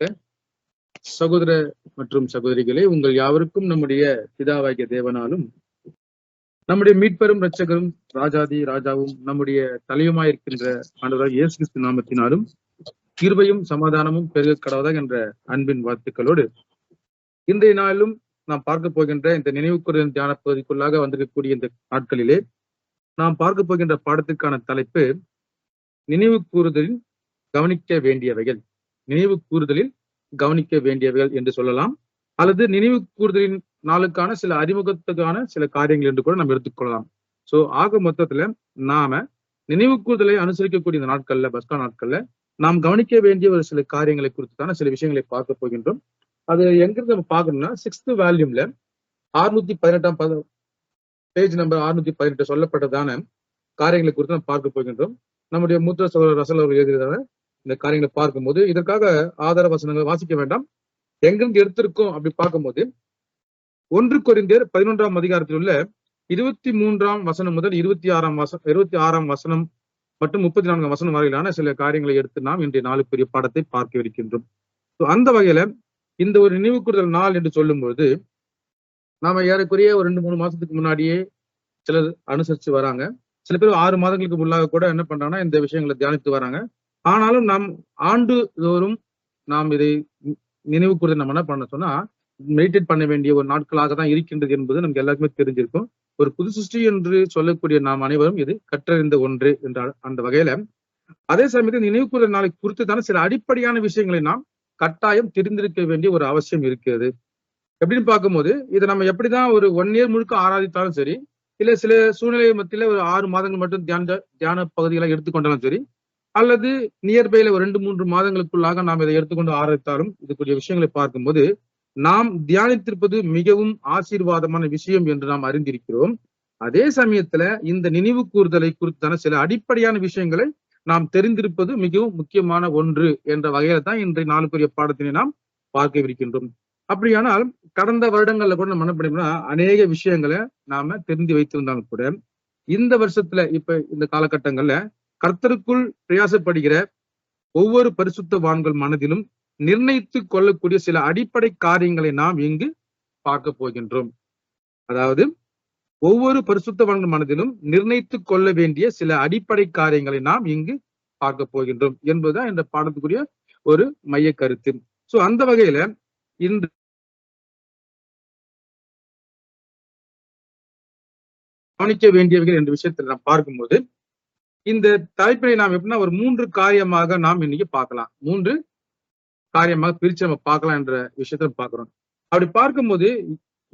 அருமையாக்கப்பட்ட சகோதர மற்றும் சகோதரிகளே, உங்கள் யாவருக்கும் நம்முடைய பிதாவாகிய தேவனாலும் நம்முடைய மீட்பெரும் இரட்சகரும் ராஜாதி ராஜாவும் நம்முடைய தலையுமாயிருக்கின்ற ஆண்டவராகிய இயேசு கிறிஸ்து நாமத்தினாலும் கிருபையும் சமாதானமும் பெருக கடவுதாக என்ற அன்பின் வாழ்த்துக்களோடு இன்றைய நாளிலும் நாம் பார்க்க போகின்ற இந்த நினைவுக்கூறுதல் தியான பகுதிக்குள்ளாக வந்திருக்கக்கூடிய இந்த நாட்களிலே நாம் பார்க்க போகின்ற பாடத்திற்கான தலைப்பு நினைவு கூறுதலில் கவனிக்க வேண்டியவைகள். நினைவு கூறுதலில் கவனிக்க வேண்டியவைகள் என்று சொல்லலாம், அல்லது நினைவு கூறுதலின் நாளுக்கான சில அறிமுகத்துக்கான சில காரியங்கள் என்று கூட நம்ம எடுத்துக்கொள்ளலாம். சோ ஆக மொத்தத்துல நாம நினைவு கூறுதலை அனுசரிக்கக்கூடிய இந்த நாட்கள்ல, பஸ்கா நாட்கள்ல நாம் கவனிக்க வேண்டிய ஒரு சில காரியங்களை குறித்தான சில விஷயங்களை பார்க்க போகின்றோம். அது எங்கிருந்து நம்ம பார்க்கணும்னா 6th வால்யூம்ல 618 பேஜ் நம்பர் 618 சொல்லப்பட்டதான காரியங்களை குறித்து நம்ம பார்க்க போகின்றோம். நம்முடைய மூத்த சகோதரர் ரசல் அவர்கள் எழுதியதான இந்த காரியங்களை பார்க்கும்போது இதற்காக ஆதார வசனங்களை வாசிக்க வேண்டாம், எங்கிருந்து எடுத்திருக்கோம் அப்படி பார்க்கும்போது 1 கொரிந்தியர் 11ஆம் அதிகாரத்தில் உள்ள 23ஆம் வசனம் முதல் 26ஆம் வசனம் மற்றும் 34ஆம் வசனம் வரையிலான சில காரியங்களை எடுத்து நாம் இன்றைய நாளுக்குரிய பாடத்தை பார்க்க இருக்கின்றோம். அந்த வகையில இந்த ஒரு நினைவு கூறுதல் நாள் என்று சொல்லும்போது நாம ஏறக்குறைய ஒரு 2-3 மாசத்துக்கு முன்னாடியே சிலர் அனுசரிச்சு வராங்க. சில பேர் 6 மாதங்களுக்கு முன்னாக கூட என்ன பண்றாங்கன்னா இந்த விஷயங்களை தியானித்து வராங்க. ஆனாலும் நாம் ஆண்டுதோறும் நாம் இதை நினைவு கூறுதல் நம்ம என்ன பண்ண சொன்னா மெடிடேட் பண்ண வேண்டிய ஒரு நாட்களாக தான் இருக்கின்றது என்பது நமக்கு எல்லாருக்குமே தெரிஞ்சிருக்கும். ஒரு புது சிருஷ்டி என்று சொல்லக்கூடிய நாம் அனைவரும் இது கற்றறிந்த ஒன்று என்ற அந்த வகையில அதே சமயத்தில் நினைவு கூறுதல் நாளை குறித்து தானே சில அடிப்படையான விஷயங்களை நாம் கட்டாயம் தெரிந்திருக்க வேண்டிய ஒரு அவசியம் இருக்கிறது. எப்படின்னு பார்க்கும்போது இதை நம்ம எப்படிதான் ஒரு 1 year முழுக்க ஆராதித்தாலும் சரி, இல்ல சில சூழ்நிலை மத்தியில ஒரு 6 மாதங்கள் மட்டும் தியான பகுதிகளை எடுத்துக்கொண்டாலும் சரி, அல்லது நியர்பைல ஒரு 2-3 மாதங்களுக்குள்ளாக நாம் இதை எடுத்துக்கொண்டு ஆராய்த்தாலும் இதுக்குரிய விஷயங்களை பார்க்கும்போது நாம் தியானித்திருப்பது மிகவும் ஆசீர்வாதமான விஷயம் என்று நாம் அறிந்திருக்கிறோம். அதே சமயத்துல இந்த நினைவு கூறுதலை குறித்தான சில அடிப்படையான விஷயங்களை நாம் தெரிந்திருப்பது மிகவும் முக்கியமான ஒன்று என்ற வகையில தான் இன்றைய நாளுக்குரிய பாடத்தினை நாம் பார்க்கவிருக்கின்றோம். அப்படியானால் கடந்த வருடங்கள்ல கூட நம்ம என்ன பண்ணோம்னா அநேக விஷயங்களை நாம தெரிந்து வைத்திருந்தாலும் கூட இந்த வருஷத்துல இப்ப இந்த காலகட்டங்கள்ல கர்த்தருக்குள் பிரயாசப்படுகிற ஒவ்வொரு பரிசுத்தவான்கள் மனதிலும் நிர்ணயித்து கொள்ளக்கூடிய சில அடிப்படை காரியங்களை நாம் இங்கு பார்க்க போகின்றோம். அதாவது ஒவ்வொரு பரிசுத்தவான்கள் மனதிலும் நிர்ணயித்து கொள்ள வேண்டிய சில அடிப்படை காரியங்களை நாம் இங்கு பார்க்க போகின்றோம் என்பதுதான் இந்த பாடத்துக்குரிய ஒரு மைய கருத்து. சோ அந்த வகையில இன்று கவனிக்க வேண்டியவர்கள் என்ற விஷயத்தில் நாம் பார்க்கும்போது இந்த தலைப்பினை நாம் எப்படின்னா ஒரு 3 காரியமாக நாம் இன்னைக்கு பார்க்கலாம். 3 காரியமாக பிரிச்சு நம்ம பார்க்கலாம் என்ற விஷயத்த பார்க்கிறோம். அப்படி பார்க்கும்போது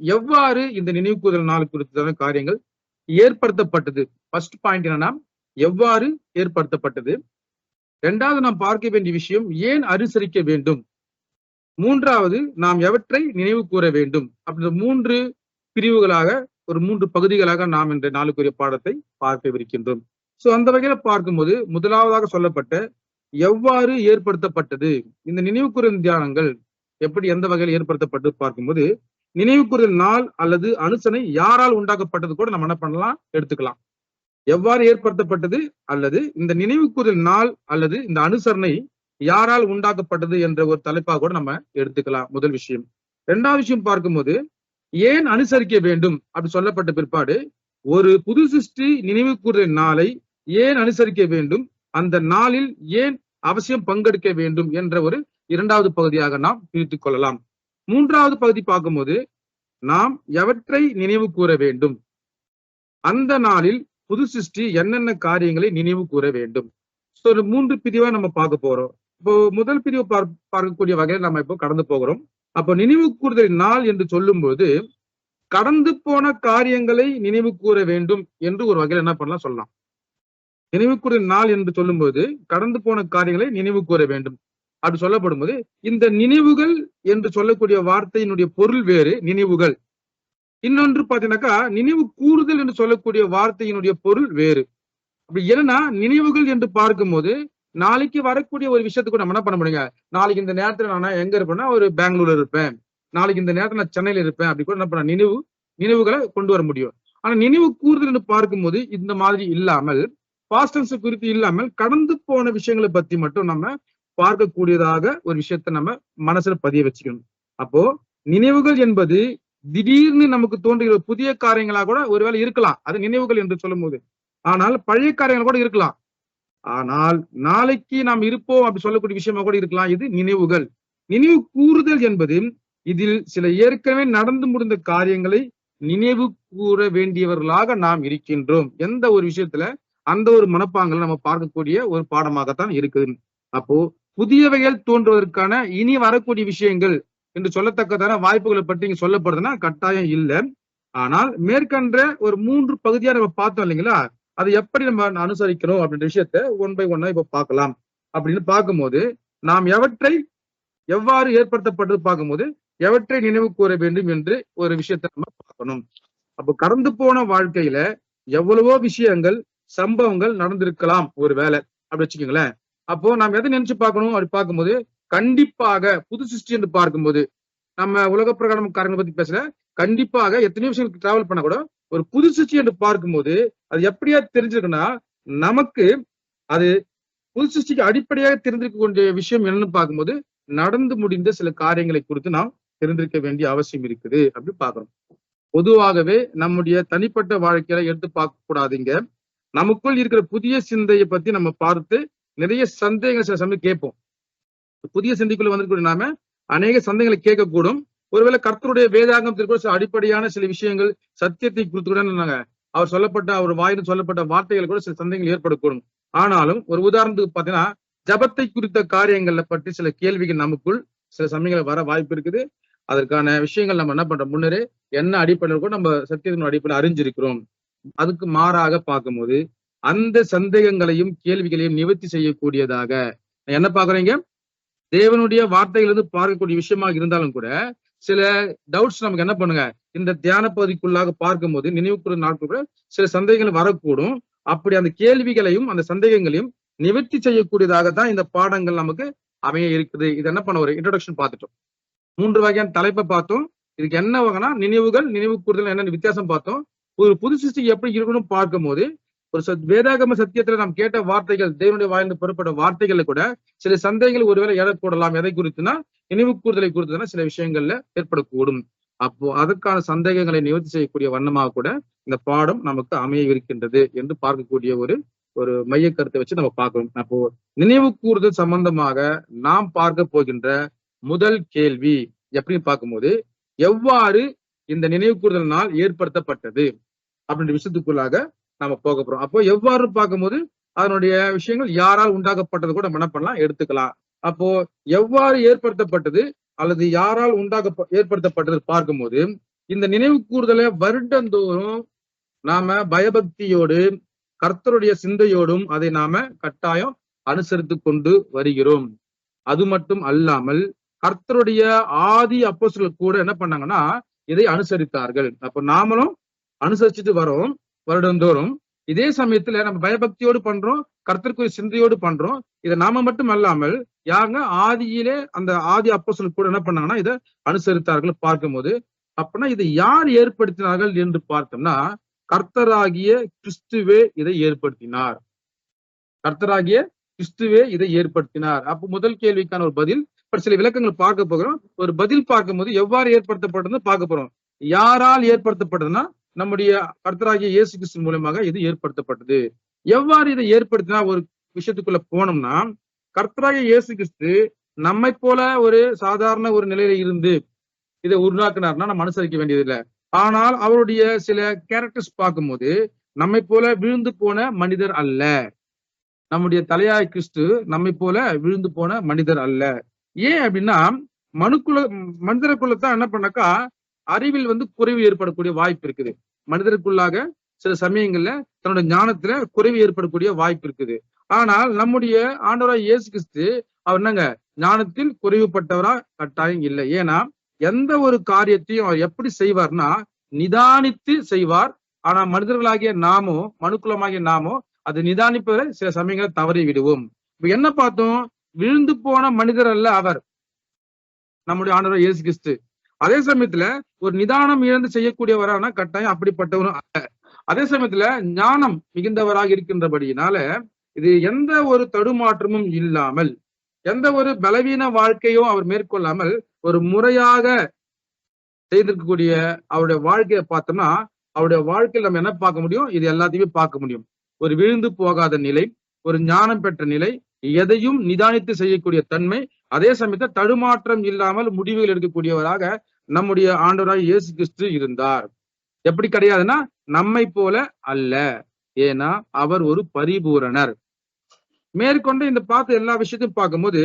எவ்வாறு இந்த நினைவு கூறுதல் நாள் குறித்தான காரியங்கள் ஏற்படுத்தப்பட்டது. ஃபர்ஸ்ட் பாயிண்ட் என்னன்னா எவ்வாறு ஏற்படுத்தப்பட்டது. 2வது நாம் பார்க்க வேண்டிய விஷயம் ஏன் அனுசரிக்க வேண்டும். 3வது நாம் எவற்றை நினைவு கூற வேண்டும். அப்படி 3 பிரிவுகளாக ஒரு 3 பகுதிகளாக நாம் இன்றைய நாளுக்குரிய பாடத்தை பார்க்கவிருக்கின்றோம். சோ அந்த வகையில பார்க்கும்போது முதலாவதாக சொல்லப்பட்ட எவ்வாறு ஏற்படுத்தப்பட்டது, இந்த நினைவு கூறுதல் தியானங்கள் எப்படி எந்த வகையில் ஏற்படுத்தப்பட்டு பார்க்கும்போது நினைவு கூறுதல் நாள் அல்லது அனுசரணை யாரால் உண்டாக்கப்பட்டது கூட நம்ம என்ன பண்ணலாம் எடுத்துக்கலாம். எவ்வாறு ஏற்படுத்தப்பட்டது அல்லது இந்த நினைவு கூறுதல் நாள் அல்லது இந்த அனுசரணை யாரால் உண்டாக்கப்பட்டது என்ற ஒரு தலைப்பாக கூட நம்ம எடுத்துக்கலாம். முதல் விஷயம். 2வது விஷயம் பார்க்கும்போது ஏன் அனுசரிக்க வேண்டும் அப்படி சொல்லப்பட்ட பிற்பாடு ஒரு புது சிருஷ்டி நினைவு கூறுதல் நாளை ஏன் அனுசரிக்க வேண்டும், அந்த நாளில் ஏன் அவசியம் பங்கெடுக்க வேண்டும் என்ற ஒரு 2வது பகுதியாக நாம் பிரித்துக் கொள்ளலாம். 3வது பகுதி பார்க்கும்போது நாம் எவற்றை நினைவு கூற வேண்டும், அந்த நாளில் புது சிருஷ்டி என்னென்ன காரியங்களை நினைவு கூற வேண்டும். ஒரு 3 பிரிவா நம்ம பார்க்க போறோம். இப்போ முதல் பிரிவு பார்க்கக்கூடிய வகையில் நம்ம இப்போ கடந்து போகிறோம். அப்போ நினைவு கூறுதல் நாள் என்று சொல்லும்போது கடந்து போன காரியங்களை நினைவு கூற வேண்டும் என்று ஒரு வகையில் என்ன பண்ணலாம் சொல்லலாம். நினைவு கூறுதல் நாள் என்று சொல்லும்போது கடந்து போன காரியங்களை நினைவு கூற வேண்டும் அப்படி சொல்லப்படும் போது இந்த நினைவுகள் என்று சொல்லக்கூடிய வார்த்தையினுடைய பொருள் வேறு, நினைவுகள். இன்னொன்று பாத்தீங்கன்னாக்கா நினைவு கூறுதல் என்று சொல்லக்கூடிய வார்த்தையினுடைய பொருள் வேறு. அப்படி என்னன்னா நினைவுகள் என்று பார்க்கும்போது நாளைக்கு வரக்கூடிய ஒரு விஷயத்துக்கு நம்ம என்ன பண்ண முடியுங்க, நாளைக்கு இந்த நேரத்துல நான் எங்க இருப்பேன்னா ஒரு பெங்களூர்ல இருப்பேன், நாளைக்கு இந்த நேரத்துல நான் சென்னையில இருப்பேன் அப்படி கூட என்ன பண்ண நினைவுகளை கொண்டு வர முடியும். ஆனா நினைவு கூறுதல் என்று பார்க்கும்போது இந்த மாதிரி இல்லாமல் பாஸ்ட் டென்ஸ் குறித்து இல்லாமல் கடந்து போன விஷயங்களை பத்தி மட்டும் நம்ம பார்க்கக்கூடியதாக ஒரு விஷயத்த நம்ம மனசுல பதிய வச்சுக்கணும். அப்போ நினைவுகள் என்பது திடீர்னு நமக்கு தோன்றுகிற புதிய காரியங்களா கூட ஒருவேளை இருக்கலாம். அது நினைவுகள் என்று சொல்லும் போது. ஆனால் பழைய காரியங்கள் கூட இருக்கலாம். ஆனால் நாளைக்கு நாம் இருப்போம் அப்படி சொல்லக்கூடிய விஷயமா கூட இருக்கலாம். இது நினைவுகள். நினைவு கூறுதல் என்பது இதில் சில ஏற்கனவே நடந்து முடிந்த காரியங்களை நினைவு கூற வேண்டியவர்களாக நாம் இருக்கின்றோம். எந்த ஒரு விஷயத்துல அந்த ஒரு மனப்பாங்களை நம்ம பார்க்கக்கூடிய ஒரு பாடமாகத்தான் இருக்குது. அப்போ புதியவைகள் தோன்றுவதற்கான இனி வரக்கூடிய விஷயங்கள் என்று சொல்லத்தக்கதான வாய்ப்புகளை பற்றி இங்க சொல்லப்படுதுன்னா கட்டாயம் இல்லை. ஆனால் மேற்கண்ட ஒரு 3 பகுதியா நம்ம பார்த்தோம் இல்லைங்களா, அதை எப்படி நம்ம அனுசரிக்கணும் அப்படின்ற விஷயத்த ஒன் பை ஒன்னா இப்ப பார்க்கலாம். அப்படின்னு பார்க்கும்போது நாம் எவ்வாறு ஏற்படுத்தப்பட்டது பார்க்கும்போது எவற்றை நினைவு கூற வேண்டும் என்று ஒரு விஷயத்தை நம்ம பார்க்கணும். அப்போ கடந்து போன வாழ்க்கையில எவ்வளவோ விஷயங்கள் சம்பவங்கள் நடந்திருக்கலாம் ஒரு வேலை அப்படி வச்சுக்கோங்களேன். அப்போ நாம் எதை நினைச்சு பார்க்கணும் அப்படி பார்க்கும்போது கண்டிப்பாக புது சிருஷ்டி என்று பார்க்கும்போது நம்ம உலக பிரகாரம் காரணங்களை பத்தி பேசல, கண்டிப்பாக எத்தனையோ விஷயங்களுக்கு டிராவல் பண்ண கூட ஒரு புது சிருஷ்டி என்று பார்க்கும்போது அது எப்படியா தெரிஞ்சிருக்குன்னா நமக்கு அது புது சிருஷ்டிக்கு அடிப்படையாக தெரிந்திருக்க வேண்டிய விஷயம் என்னன்னு பார்க்கும்போது நடந்து முடிந்த சில காரியங்களை குறித்து நாம் தெரிந்திருக்க வேண்டிய அவசியம் இருக்குது அப்படி பார்க்கணும். பொதுவாகவே நம்முடைய தனிப்பட்ட வாழ்க்கையில எடுத்து பார்க்க கூடாதுங்க. நமக்குள் இருக்கிற புதிய சிந்தையை பத்தி நம்ம பார்த்து நிறைய சந்தேகங்கள் சில சமயம் கேட்போம். புதிய சிந்தைக்குள்ள வந்திருக்க நாம அநேக சந்தேகங்களை கேட்கக்கூடும். ஒருவேளை கர்த்தருடைய வேதாகமத்திற்கு சில அடிப்படையான சில விஷயங்கள் சத்தியத்தை குறித்து கூட அவர் சொல்லப்பட்ட அவர் வாயிலும் சொல்லப்பட்ட வார்த்தைகள் கூட சில சந்தேகங்கள் ஏற்படக்கூடும். ஆனாலும் ஒரு உதாரணத்துக்கு பாத்தீங்கன்னா ஜபத்தை குறித்த காரியங்களை பற்றி சில கேள்விகள் நமக்குள் சில சமயங்கள் வர வாய்ப்பு இருக்குது. அதற்கான விஷயங்கள் நம்ம என்ன பண்றோம், முன்னரே என்ன அடிப்படையில் கூட நம்ம சத்தியத்தின் அடிப்படையில் அறிஞ்சிருக்கிறோம். அதுக்கு மாறாக பார்க்கும்போது அந்த சந்தேகங்களையும் கேள்விகளையும் நிவர்த்தி செய்யக்கூடியதாக என்ன பாக்குறீங்க, தேவனுடைய வார்த்தைகள் பார்க்கக்கூடிய விஷயமாக இருந்தாலும் கூட சில டவுட்ஸ் நமக்கு என்ன பண்ணுங்க, இந்த தியான பகுதிக்குள்ளாக பார்க்கும்போது நினைவுக்குற நாட்கள் கூட சில சந்தேகங்கள் வரக்கூடும். அப்படி அந்த கேள்விகளையும் அந்த சந்தேகங்களையும் நிவர்த்தி செய்யக்கூடியதாகத்தான் இந்த பாடங்கள் நமக்கு அமைய இருக்குது. இது என்ன பண்ண ஒரு இன்ட்ரோடக்ஷன் பார்த்துட்டோம். 3 வகையான தலைப்பை பார்த்தோம். இதுக்கு என்ன வகைனா நினைவுகள், நினைவு கூறுதல் என்ன வித்தியாசம் பார்த்தோம். ஒரு புது சிருஷ்டி எப்படி இருக்கணும் பார்க்கும்போது ஒரு வேதாகம சத்தியத்துல நாம் கேட்ட வார்த்தைகள் தேவனுடைய வாயிலிருந்து புறப்பட்ட வார்த்தைகள்ல கூட சில சந்தேகங்கள் ஒருவேளை எழக்கூடலாம். எதை குறித்துனா நினைவு கூறுதலை குறித்துனா சில விஷயங்கள்ல ஏற்படக்கூடும். அப்போ அதற்கான சந்தேகங்களை நிவர்த்தி செய்யக்கூடிய வண்ணமாக கூட இந்த பாடம் நமக்கு அமைய இருக்கின்றது என்று பார்க்கக்கூடிய ஒரு மைய கருத்தை வச்சு நம்ம பார்க்கணும். அப்போ நினைவு கூறுதல் சம்பந்தமாக நாம் பார்க்க போகின்ற முதல் கேள்வி எப்படின்னு பார்க்கும்போது எவ்வாறு இந்த நினைவு கூறுதல் நாள் ஏற்படுத்தப்பட்டது அப்படின்ற விஷயத்துக்குள்ளாக நாம போக போறோம். அப்போ எவ்வாறு பார்க்கும்போது அதனுடைய விஷயங்கள் யாரால் உண்டாக்கப்பட்டது கூட நம்ம என்ன பண்ணலாம் எடுத்துக்கலாம். அப்போ எவ்வாறு ஏற்படுத்தப்பட்டது அல்லது யாரால் ஏற்படுத்தப்பட்டது பார்க்கும்போது இந்த நினைவு கூறுதலை வருடந்தோறும் நாம பயபக்தியோடு கர்த்தருடைய சிந்தையோடும் அதை நாம கட்டாயம் அனுசரித்து கொண்டு வருகிறோம். அது மட்டும் அல்லாமல் கர்த்தருடைய ஆதி அப்போஸ்தலர்கள் கூட என்ன பண்ணாங்கன்னா இதை அனுசரித்தார்கள். அப்ப நாமளும் அனுசரிச்சுட்டு வரோம் வருடந்தோறும். இதே சமயத்துல நம்ம பயபக்தியோடு பண்றோம், கர்த்தருக்குரிய சிந்தையோடு பண்றோம். இதை நாம மட்டும் அல்லாமல் யாருங்க ஆதியிலே அந்த ஆதி அப்போஸ்தலர்கள் கூட என்ன பண்ணாங்கன்னா இதை அனுசரித்தார்கள் பார்க்கும்போது அப்படின்னா இதை யார் ஏற்படுத்தினார்கள் என்று பார்த்தோம்னா கர்த்தராகிய கிறிஸ்துவே இதை ஏற்படுத்தினார். கர்த்தராகிய கிறிஸ்துவே இதை ஏற்படுத்தினார். அப்ப முதல் கேள்விக்கான ஒரு பதில். சில விளக்கங்கள் பார்க்க போகிறோம். ஒரு பதில் பார்க்கும்போது எவ்வாறு ஏற்படுத்தப்பட்டதுன்னு பார்க்க போறோம். யாரால் ஏற்படுத்தப்பட்டதுன்னா நம்முடைய கர்த்தராகிய இயேசு கிறிஸ்து மூலமாக இது ஏற்படுத்தப்பட்டது. எவ்வாறு இதை ஏற்படுத்தினா ஒரு விஷயத்துக்குள்ள போனோம்னா கர்த்தராகிய இயேசு கிறிஸ்து நம்மை போல ஒரு சாதாரண ஒரு நிலையில இருந்து இதை உருவாக்குனார்னா நம்ம அனுசரிக்க வேண்டியதில்லை. ஆனால் அவருடைய சில கேரக்டர்ஸ் பார்க்கும்போது நம்மை போல விழுந்து போன மனிதர் அல்ல. நம்முடைய தலையாய் கிறிஸ்து நம்மை போல விழுந்து போன மனிதர் அல்ல. ஏன் அப்படின்னா மனிதருக்குள்ளதான் என்ன பண்ணாக்கா அறிவில் குறைவு ஏற்படக்கூடிய வாய்ப்பு இருக்குது. மனிதருக்குள்ளாக சில சமயங்கள்ல தன்னோட ஞானத்துல குறைவு ஏற்படக்கூடிய வாய்ப்பு இருக்குது. ஆனால் நம்முடைய ஆண்டவராய் இயேசு கிறிஸ்து அவர் என்னங்க ஞானத்தில் குறைவுபட்டவரா கட்டாயம் இல்லை. ஏன்னா எந்த ஒரு காரியத்தையும் அவர் எப்படி செய்வார்னா நிதானித்து செய்வார். ஆனா மனிதர்களாகிய நாமோ மனுக்குலமாகிய நாமோ அது நிதானிப்பதை சில சமயங்களை தவறி விடுவோம். இப்ப என்ன பார்த்தோம், விழுந்து போன மனிதர் அல்ல அவர் நம்முடைய ஆண்டவர் இயேசு கிறிஸ்து. அதே சமயத்துல ஒரு நிதானம் இழந்து செய்யக்கூடியவரான கட்டாயம் அப்படிப்பட்டவரும் அல்ல. அதே சமயத்துல ஞானம் மிகுந்தவராக இருக்கின்றபடியினால இது எந்த ஒரு தடுமாற்றமும் இல்லாமல் எந்த ஒரு பலவீன வாழ்க்கையும் அவர் மேற்கொள்ளாமல் ஒரு முறையாக செய்திருக்கக்கூடிய அவருடைய வாழ்க்கையை பார்த்தோம்னா, அவருடைய வாழ்க்கையில் நம்ம என்ன பார்க்க முடியும்? இது எல்லாத்தையுமே பார்க்க முடியும். ஒரு விழுந்து போகாத நிலை, ஒரு ஞானம் பெற்ற நிலை, எதையும் நிதானித்து செய்யக்கூடிய தன்மை, அதே சமயத்தில் தடுமாற்றம் இல்லாமல் முடிவுகள் எடுக்கக்கூடியவராக நம்முடைய ஆண்டவராய் இயேசு கிறிஸ்து இருந்தார். எப்படி கிடையாதுன்னா, நம்மை போல அல்ல. ஏன்னா அவர் ஒரு பரிபூரணர். மேற்கொண்டு இந்த பார்த்த எல்லா விஷயத்தையும் பார்க்கும்போது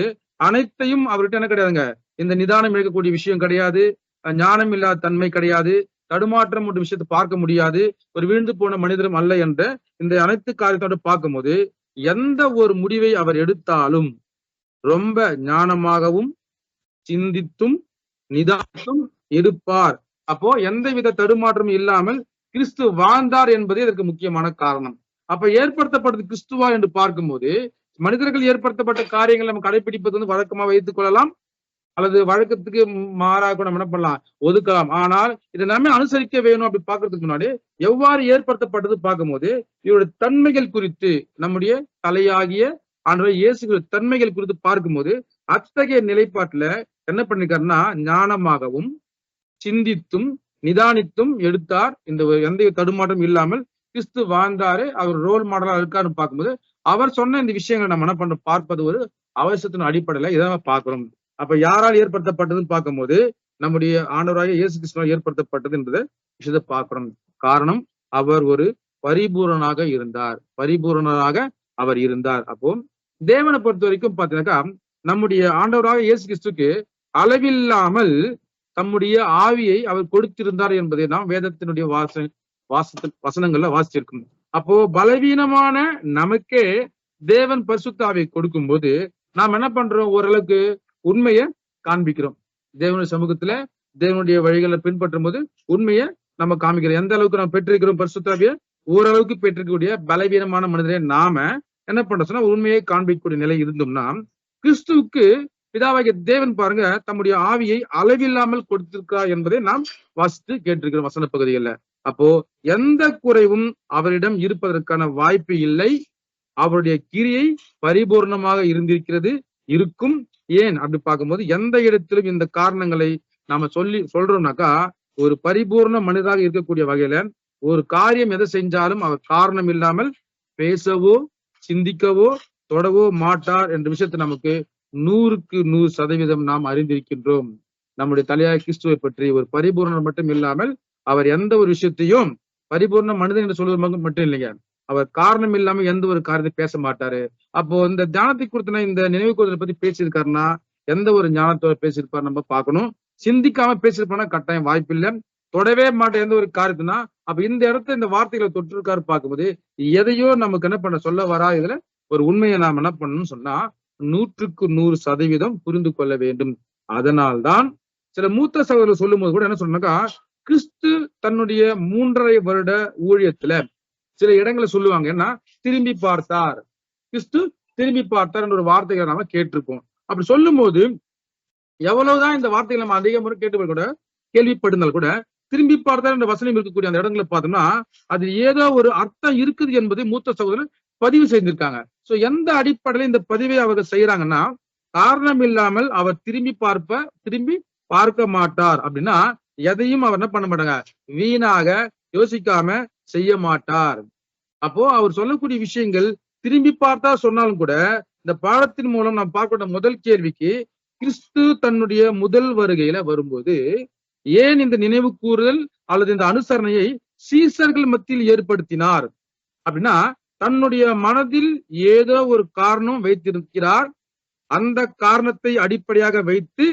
அனைத்தையும் அவர்கிட்ட என்ன கிடையாதுங்க, இந்த நிதானம் எடுக்கக்கூடிய விஷயம் கிடையாது, ஞானம் இல்லாத தன்மை கிடையாது, தடுமாற்றம் ஒரு விஷயத்தை பார்க்க முடியாது, ஒரு வீழ்ந்து போன மனிதரும் அல்ல என்ற இந்த அனைத்து காரியத்தோடு பார்க்கும்போது எந்த ஒரு முடிவை அவர் எடுத்தாலும் ரொம்ப ஞானமாகவும் சிந்தித்தும் நிதானத்தும் எடுப்பார். அப்போ எந்தவித தடுமாற்றம் இல்லாமல் கிறிஸ்து வாழ்ந்தார் என்பதே இதற்கு முக்கியமான காரணம். அப்ப ஏற்படுத்தப்பட்டது கிறிஸ்துவா என்று பார்க்கும்போது மனிதர்கள் ஏற்படுத்தப்பட்ட காரியங்கள் நம்ம கடைபிடிப்பது வந்து வழக்கமா வைத்துக் கொள்ளலாம், அல்லது வழக்கத்துக்கு மாறாக நம்ம என்ன பண்ணலாம், ஒதுக்கலாம். ஆனால் இதை நம்ம அனுசரிக்க வேணும் அப்படி பாக்குறதுக்கு முன்னாடி எவ்வாறு ஏற்படுத்தப்பட்டது பார்க்கும்போது இவருடைய தன்மைகள் குறித்து, நம்முடைய தலையாகிய ஆண்டவர் இயேசு தன்மைகள் குறித்து பார்க்கும்போது அத்தகைய நிலைப்பாட்டுல என்ன பண்ணிருக்காருன்னா, ஞானமாகவும் சிந்தித்தும் நிதானித்தும் எடுத்தார். இந்த எந்த தடுமாற்றம் இல்லாமல் கிறிஸ்து வாழ்ந்தாரு, அவர் ரோல் மாடலா இருக்காருன்னு பார்க்கும்போது அவர் சொன்ன இந்த விஷயங்களை நம்ம என்ன பண்றோம், பார்ப்பது ஒரு அவசியத்தின் அடிப்படையில இதை பார்க்கிறோம். அப்ப யாரால் ஏற்படுத்தப்பட்டதுன்னு பார்க்கும்போது நம்முடைய ஆண்டவராகிய இயேசு கிறிஸ்துவால் ஏற்படுத்தப்பட்டது என்பதை விஷயத்தை பார்க்கிறோம். காரணம், அவர் ஒரு பரிபூரணாக இருந்தார், பரிபூரணராக அவர் இருந்தார். அப்போ தேவனை பொறுத்த வரைக்கும் பாத்தீங்கன்னாக்கா, நம்முடைய ஆண்டவராக இயேசு கிறிஸ்துக்கு அளவில்லாமல் தம்முடைய ஆவியை அவர் கொடுத்திருந்தார் என்பதை நாம் வேதத்தினுடைய வசனங்கள்ல வாசிச்சிருக்கோம். அப்போ பலவீனமான நமக்கே தேவன் பரிசுத்த ஆவியை கொடுக்கும் போது நாம் என்ன பண்றோம், ஓரளவுக்கு உண்மையை காண்பிக்கிறோம். தேவனுடைய சமூகத்துல தேவனுடைய வழிகளை பின்பற்றும் போது உண்மையை நம்ம காமிக்கிறோம். எந்த அளவுக்கு நம்ம பெற்றிருக்கிறோம் பரிசுத்த ஆவியை, ஓரளவுக்கு பெற்றிருக்கக்கூடிய பலவீனமான மனிதரை நாம என்ன பண்றோம் சொன்னா உண்மையை காண்பிக்கக்கூடிய நிலை இருந்தோம்னா, கிறிஸ்துவுக்கு பிதாவாகிய தேவன் பாருங்க தம்முடைய ஆவியை அளவில்லாமல் கொடுத்திருக்கா என்பதை நாம் வாசித்து கேட்டிருக்கிறோம் வசன பகுதிகள்ல. அப்போ எந்த குறைவும் அவரிடம் இருப்பதற்கான வாய்ப்பு இல்லை. அவருடைய கிரியை பரிபூர்ணமாக இருந்திருக்கிறது, இருக்கும். ஏன் அப்படி பார்க்கும்போது எந்த இடத்திலும் இந்த காரணங்களை நாம சொல்றோம்னாக்கா, ஒரு பரிபூர்ண மனிதராக இருக்கக்கூடிய வகையில ஒரு காரியம் எதை செஞ்சாலும் அவர் காரணம் இல்லாமல் பேசவோ சிந்திக்கவோ தொடவோ மாட்டார் என்ற விஷயத்தை நமக்கு 100க்கு 100% நாம் அறிந்திருக்கின்றோம். நம்முடைய தலையாய கிறிஸ்துவை பற்றி ஒரு பரிபூர்ணம் மட்டும் இல்லாமல் அவர் எந்த ஒரு விஷயத்தையும் பரிபூர்ண மனிதன் என்று சொல்வது மட்டும் இல்லைங்க, அவர் காரணம் இல்லாம எந்த ஒரு காரியத்தை பேச மாட்டாரு. அப்போ இந்த தியானத்தை குறித்த இந்த நினைவு கூறுதலை பத்தி பேசியிருக்காருன்னா எந்த ஒரு ஞானத்தோட பேசியிருப்பாரு நம்ம பார்க்கணும். சிந்திக்காம பேசியிருப்பானா கட்டாயம் வாய்ப்பு இல்லை. தொடவே மாட்டேன் எந்த ஒரு காரியத்துனா, அப்ப இந்த இடத்துல இந்த வார்த்தைகளை தொற்றிருக்காரு பார்க்கும்போது எதையோ நமக்கு என்ன பண்ண சொல்ல வரா, இதுல ஒரு உண்மையை நாம் என்ன பண்ணணும்னு சொன்னா 100க்கு 100% புரிந்து கொள்ள வேண்டும். அதனால்தான் சில மூத்த சகோதரர்கள் சொல்லும் போது கூட என்ன சொன்னாக்கா, கிறிஸ்து தன்னுடைய 3.5 வருட ஊழியத்துல சில இடங்களை சொல்லுவாங்க, ஏன்னா திரும்பி பார்த்தார், கிறிஸ்து திரும்பி பார்த்தார் என்ற ஒரு வார்த்தைகளை நாம கேட்டிருப்போம். அப்படி சொல்லும் போது எவ்வளவுதான் இந்த வார்த்தைகளை நம்ம அதிக முறை கேட்டு கூட கேள்விப்பட்டிருந்தால் கூட திரும்பி பார்த்தார் என்ற வசனம் இருக்கக்கூடிய அந்த இடங்களை பார்த்தோம்னா அது ஏதோ ஒரு அர்த்தம் இருக்குது என்பதை மூத்த சகோதரர் பதிவு செய்திருக்காங்க. சோ எந்த அடிப்படையில இந்த பதிவை அவர்கள் செய்யறாங்கன்னா, காரணம் இல்லாமல் அவர் திரும்பி பார்க்க மாட்டார் அப்படின்னா எதையும் அவர் என்ன பண்ண மாட்டாங்க, வீணாக யோசிக்காம செய்ய மாட்டார். அப்போ அவர் சொல்லக்கூடிய விஷயங்கள் திரும்பி பார்த்தா சொன்னாலும் கூட இந்த பாடத்தின் மூலம் நாம் பார்க்கிற முதல் கேள்விக்கு, கிறிஸ்து தன்னுடைய முதல் வருகையில வரும்போது ஏன் இந்த நினைவு கூறுதல் அல்லது இந்த அனுசரணையை சீசர்கள் மத்தியில் ஏற்படுத்தினார் அப்படின்னா, தன்னுடைய மனதில் ஏதோ ஒரு காரணம் வைத்திருக்கிறார். அந்த காரணத்தை அடிப்படையாக வைத்து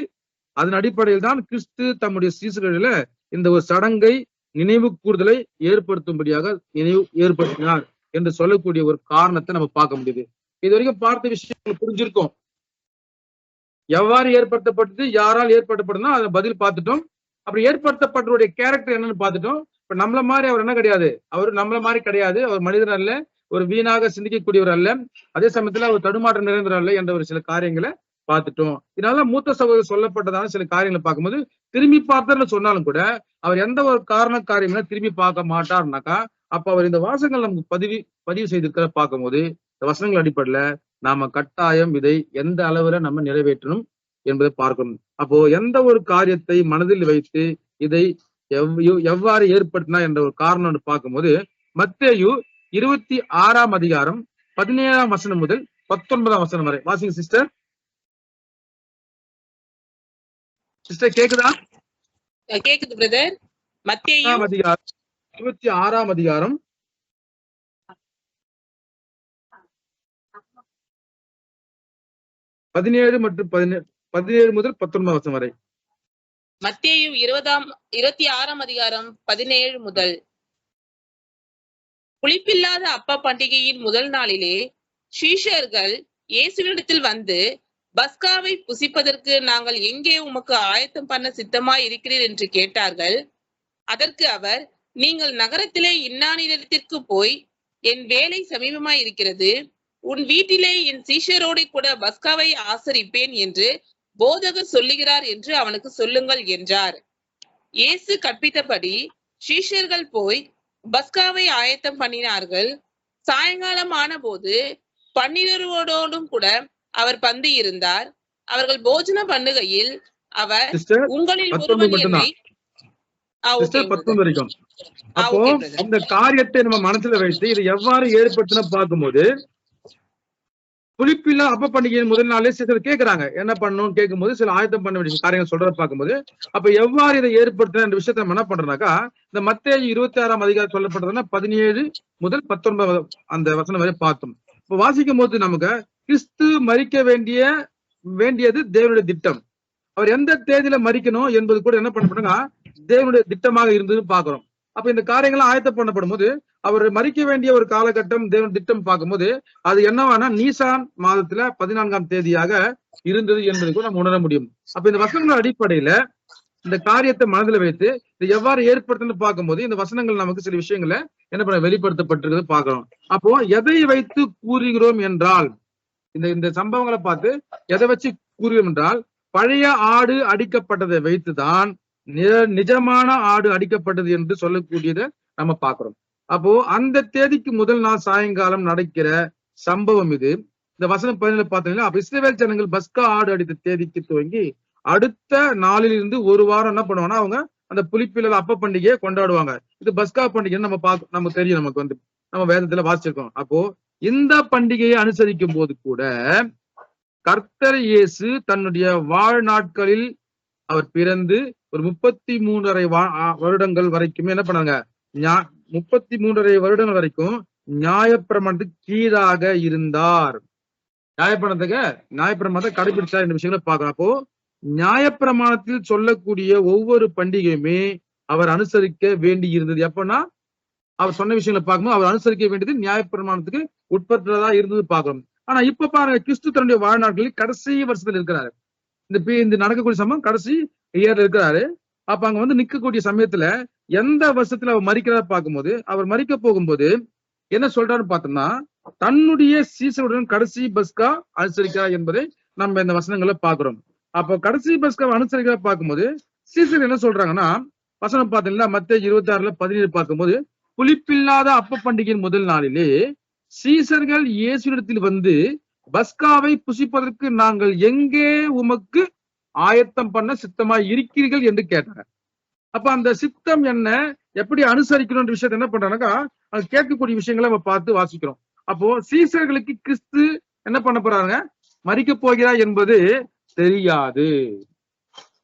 அதன் அடிப்படையில் தான் கிறிஸ்து தம்முடைய சீசர்களில இந்த ஒரு சடங்கை நினைவு கூறுதலை ஏற்படுத்தும்படியாக ஏற்படுத்தினார் என்று சொல்லக்கூடிய ஒரு காரணத்தை நம்ம பார்க்க முடியுது. இது வரைக்கும் பார்த்த விஷயம் புரிஞ்சிருக்கும். எவ்வாறு ஏற்படுத்தப்பட்டது, யாரால் ஏற்படுத்தப்படுதுன்னா அதை பதில் பார்த்துட்டோம். அப்படி ஏற்படுத்தப்பட்டவருடைய கேரக்டர் என்னன்னு பார்த்துட்டோம். இப்ப நம்மள மாதிரி அவர் என்ன கிடையாது, அவர் நம்மள மாதிரி கிடையாது, அவர் மனிதர் அல்ல, ஒரு வீணாக சிந்திக்கக்கூடியவர் அல்ல, அதே சமயத்துல அவர் தடுமாற்றம் நிறைந்தவர் அல்ல என்ற ஒரு சில காரியங்களை பார்த்துட்டோம். இதனால மூத்த சகோதரர் சொல்லப்பட்டதான சில காரியங்களை பார்க்கும்போது திரும்பி பார்த்தார்னு சொன்னாலும் கூட அவர் எந்த ஒரு காரியங்களை திரும்பி பார்க்க மாட்டார்னாக்கா, அப்ப அவர் இந்த வாசகங்கள் நமக்கு பதிவு செய்திருக்கிற பார்க்கும்போது இந்த வசனங்கள் அடிப்படையில நாம கட்டாயம் இதை எந்த அளவுல நம்ம நிறைவேற்றணும் என்பதை பார்க்கணும். அப்போ எந்த ஒரு காரியத்தை மனதில் வைத்து இதை எவ்வாறு ஏற்படுத்தினா என்ற ஒரு காரணம் பார்க்கும்போது மத்தேயு 26ஆம் அதிகாரம் 17ஆம் வசனம் முதல் 19ஆம் வசனம் வரை வாசிங்க சிஸ்டர். சிஸ்டர் கேக்குதா? கேக்குது பிரதர். மத்தேயு 26ஆம் அதிகாரம் 17 மற்றும் 17 முதல் 19 வசனம் வரை. மத்தேயு 26ஆம் அதிகாரம் 17 முதல். புளிப்பில்லாத அப்ப பண்டிகையின் முதல் நாளிலே சீஷர்கள் இயேசுவினிடத்தில் வந்து, பஸ்காவை புசிப்பதற்கு நாங்கள் எங்கே உமக்கு ஆயத்தம் பண்ண சித்தமாய் இருக்கிறீர் என்று கேட்டார்கள். அதற்கு அவர், நீங்கள் நகரத்திலே இன்னானிடத்திற்கு போய், என் வேலை சமீபமாய் இருக்கிறது, உன் வீட்டிலே என் சீஷரோடு கூட பஸ்காவை ஆசரிப்பேன் என்று போதகர் சொல்லுகிறார் என்று அவனுக்கு சொல்லுங்கள் என்றார். இயேசு கற்பித்தபடி சீஷர்கள் போய் பஸ்காவை ஆயத்தம் பண்ணினார்கள். சாயங்காலம் ஆன போது 12 கூட அவர் பந்தி இருந்தார். அவர்கள் போஜன பண்ணுகையில் அவர், உங்களில் ஒருவர் என்னை அப்போ இந்த காரியத்தை நம்ம மனசுல வைத்து இதை எவ்வாறு ஏற்படுத்தின பார்க்கும்போது, புளிப்பில்லா அப்ப பண்டிகையின் முதல் நாளே சிலர் கேட்கிறாங்க என்ன பண்ணணும்னு கேட்கும்போது சில ஆயத்தம் பண்ண வேண்டிய காரியங்கள் சொல்றத பார்க்கும்போது, அப்ப எவ்வாறு இதை ஏற்படுத்தின என்ற விஷயத்த நம்ம என்ன பண்றோம்னாக்கா, இந்த மத்தேயு 26ஆம் அதிகாரம் சொல்லப்பட்டதுன்னா 17 முதல் 19 அந்த வசனம் வரை பார்த்தோம். இப்ப வாசிக்கும் போது நமக்கு கிறிஸ்து மரிக்க வேண்டியது தேவனுடைய திட்டம். அவர் எந்த தேதியில மரிக்கணும் என்பது கூட என்ன பண்ணப்படுங்க தேவனுடைய திட்டமாக இருந்தது பாக்குறோம். அப்ப இந்த காரியங்கள்லாம் ஆயத்தம் பண்ணப்படும் போது அவர் மரிக்க வேண்டிய ஒரு காலகட்டம் தேவன் திட்டம் பார்க்கும்போது அது என்னவானா நீசான் மாதத்துல 14ஆம் தேதியாக இருந்தது என்பதை கூட நம்ம உணர முடியும். அப்ப இந்த வசனங்கள் அடிப்படையில இந்த காரியத்தை மனதில் வைத்து இது எவ்வாறு ஏற்படுத்துன்னு பார்க்கும்போது இந்த வசனங்கள் நமக்கு சில விஷயங்களை என்ன பண்ண வெளிப்படுத்தப்பட்டிருக்கிறது பார்க்கிறோம். அப்போ எதை வைத்து கூறுகிறோம் என்றால், இந்த சம்பவங்களை பார்த்து எதை வச்சு கூறுகிறோம் என்றால், பழைய ஆடு அடிக்கப்பட்டதை வைத்துதான் நிஜமான ஆடு அடிக்கப்பட்டது என்று சொல்லக்கூடியதை நம்ம பார்க்கிறோம். அப்போ அந்த தேதிக்கு முதல் நாள் சாயங்காலம் நடக்கிற சம்பவம் இது. இந்த வசனம் 17 பார்த்தீங்கன்னா, அப்ப இஸ்ரவேல் ஜனங்கள் பஸ்கா ஆடு அடித்த தேதிக்கு துவங்கி அடுத்த நாளில் இருந்து ஒரு வாரம் என்ன பண்ணுவாங்கன்னா அவங்க அந்த புளிப்பில்லாத அப்ப பண்டிகையை கொண்டாடுவாங்க. இது பஸ்கா பண்டிகை நம்ம தெரியும், நமக்கு வந்து நம்ம வேதத்துல வாசிச்சிருக்கோம். அப்போ இந்த பண்டிகையை அனுசரிக்கும் போது கூட கர்த்தர் இயேசு தன்னுடைய வாழ்நாட்களில் அவர் பிறந்து ஒரு 33.5 வருடங்கள் வரைக்கும் என்ன பண்ணாங்க, 33.5 வருடங்கள் வரைக்கும் நியாயப்பிரமாணத்துக்கு கீழாக இருந்தார். நியாயப்பிரமாணத்தை கடைபிடிச்சார் என்ற விஷயங்களை பார்க்கணும். அப்போ நியாயப்பிரமாணத்தில் சொல்லக்கூடிய ஒவ்வொரு பண்டிகையுமே அவர் அனுசரிக்க வேண்டி இருந்தது. எப்பன்னா அவர் சொன்ன விஷயங்களை பார்க்கும்போது அவர் அனுசரிக்க வேண்டியது நியாயப்பிரமாணத்துக்கு உட்பட்டதா இருந்தது பார்க்கணும். ஆனா இப்ப பாருங்க, கிறிஸ்து தன்னுடைய வாழ்நாட்களில் கடைசி வருஷத்துல இருக்கிறாரு. இந்த நடக்கக்கூடிய சமயம் கடைசி இயர்ல இருக்கிறாரு. அப்ப அங்க வந்து நிற்கக்கூடிய சமயத்துல எந்த வருஷத்துல அவர் மரிக்கிறதா பார்க்கும்போது, அவர் மரிக்க போகும்போது என்ன சொல்றாருன்னு பார்த்தோம்னா, தன்னுடைய சீசருடன் கடைசி பஸ்கா அனுசரிக்கிறார் என்பதை நம்ம இந்த வசனங்களை பார்க்கிறோம். அப்போ கடைசி பஸ்காவை அனுசரிக்கிறத பார்க்கும்போது சீசர் என்ன சொல்றாங்கன்னா, வசனம் பார்த்தீங்கன்னா மத்தேயு 26:17 பார்க்கும்போது, புளிப்பில்லாத அப்ப பண்டிகையின் முதல் நாளிலே சீசர்கள் இயேசுவிடத்தில் வந்து பஸ்காவை புசிப்பதற்கு நாங்கள் எங்கே உமக்கு ஆயத்தம் பண்ண சித்தமாய் இருக்கிறீர்கள் என்று கேட்டாங்க. அப்ப அந்த சித்தம் என்ன, எப்படி அனுசரிக்கணும்ன்ற விஷயத்த என்ன பண்றாங்கன்னாக்கா அது கேட்கக்கூடிய விஷயங்களை நம்ம பார்த்து வாசிக்கிறோம். அப்போ சீசர்களுக்கு கிறிஸ்து என்ன பண்ண போறாங்க, மரிக்க போகிறார் என்பது தெரியாது.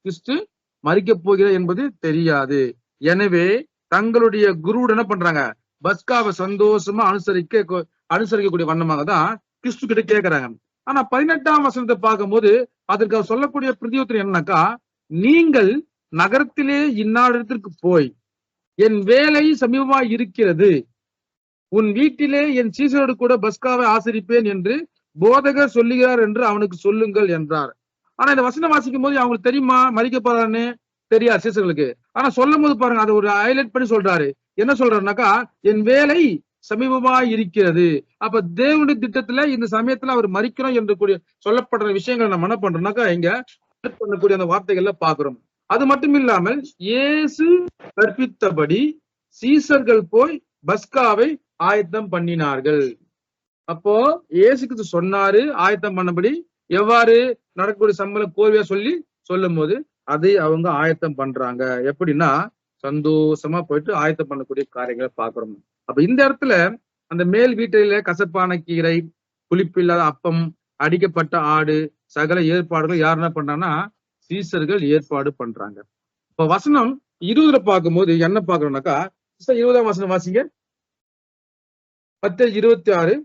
கிறிஸ்து மரிக்க போகிறார் என்பது தெரியாது. எனவே தங்களுடைய குருவுடன் என்ன பண்றாங்க, பஸ்காவை சந்தோஷமா அனுசரிக்கக்கூடிய வண்ணமாக தான் கிறிஸ்து கிட்ட கேட்கிறாங்க. ஆனா 18ஆம் வசனத்தை பார்க்கும்போது அதற்கு அவர் சொல்லக்கூடிய பிரதியுத்தரம் என்னன்னாக்கா, நீங்கள் நகரத்திலே இந்நாடத்திற்கு போய் என் வேலை சமீபமா இருக்கிறது, உன் வீட்டிலே என் சீசரோடு கூட பஸ்காவை ஆசரிப்பேன் என்று போதகர் சொல்லுகிறார் என்று அவனுக்கு சொல்லுங்கள் என்றார். ஆனா இந்த வசனம் வாசிக்கும் போது அவங்களுக்கு தெரியுமா மரிக்க போறான்னு தெரியாது சீசர்களுக்கு. ஆனா சொல்லும் போது பாருங்க, அதை ஒரு ஹைலைட் பண்ணி சொல்றாரு. என்ன சொல்றாருனாக்கா, என் வேலை சமீபமா இருக்கிறது. அப்ப தேவனுடைய திட்டத்துல இந்த சமயத்துல அவர் மரிக்கணும் என்று கூடிய சொல்லப்படுற விஷயங்களை நம்ம என்ன பண்றோம்னாக்கா இங்க பண்ணக்கூடிய அந்த வார்த்தைகள்ல பாக்குறோம். அது மட்டும் இல்லாமல் இயேசு கற்பித்தபடி சீசர்கள் போய் பஸ்காவை ஆயத்தம் பண்ணினார்கள். அப்போ இயேசு கிறிஸ்து சொன்னாரு ஆயத்தம் பண்ணபடி எவ்வாறு நடக்கக்கூடிய சம்பளம் கோர்வையா சொல்லும் போது அதை அவங்க ஆயத்தம் பண்றாங்க. எப்படின்னா சந்தோஷமா போயிட்டு ஆயத்தம் பண்ணக்கூடிய காரியங்களை பாக்குறோம். அப்ப இந்த இடத்துல அந்த மேல் வீட்டில கசப்பான கீரை, புளிப்பில்லாத அப்பம், அடிக்கப்பட்ட ஆடு, சகல ஏற்பாடுகள் யார் என்ன பண்றாங்கன்னா சீசர்கள் ஏற்பாடு பண்றாங்க. இப்ப வசனம் 20 பார்க்கும்போது என்ன பாக்குறோம்னாக்கா 20ஆம் வசனம் வாசிங்க. மத்தேயு 26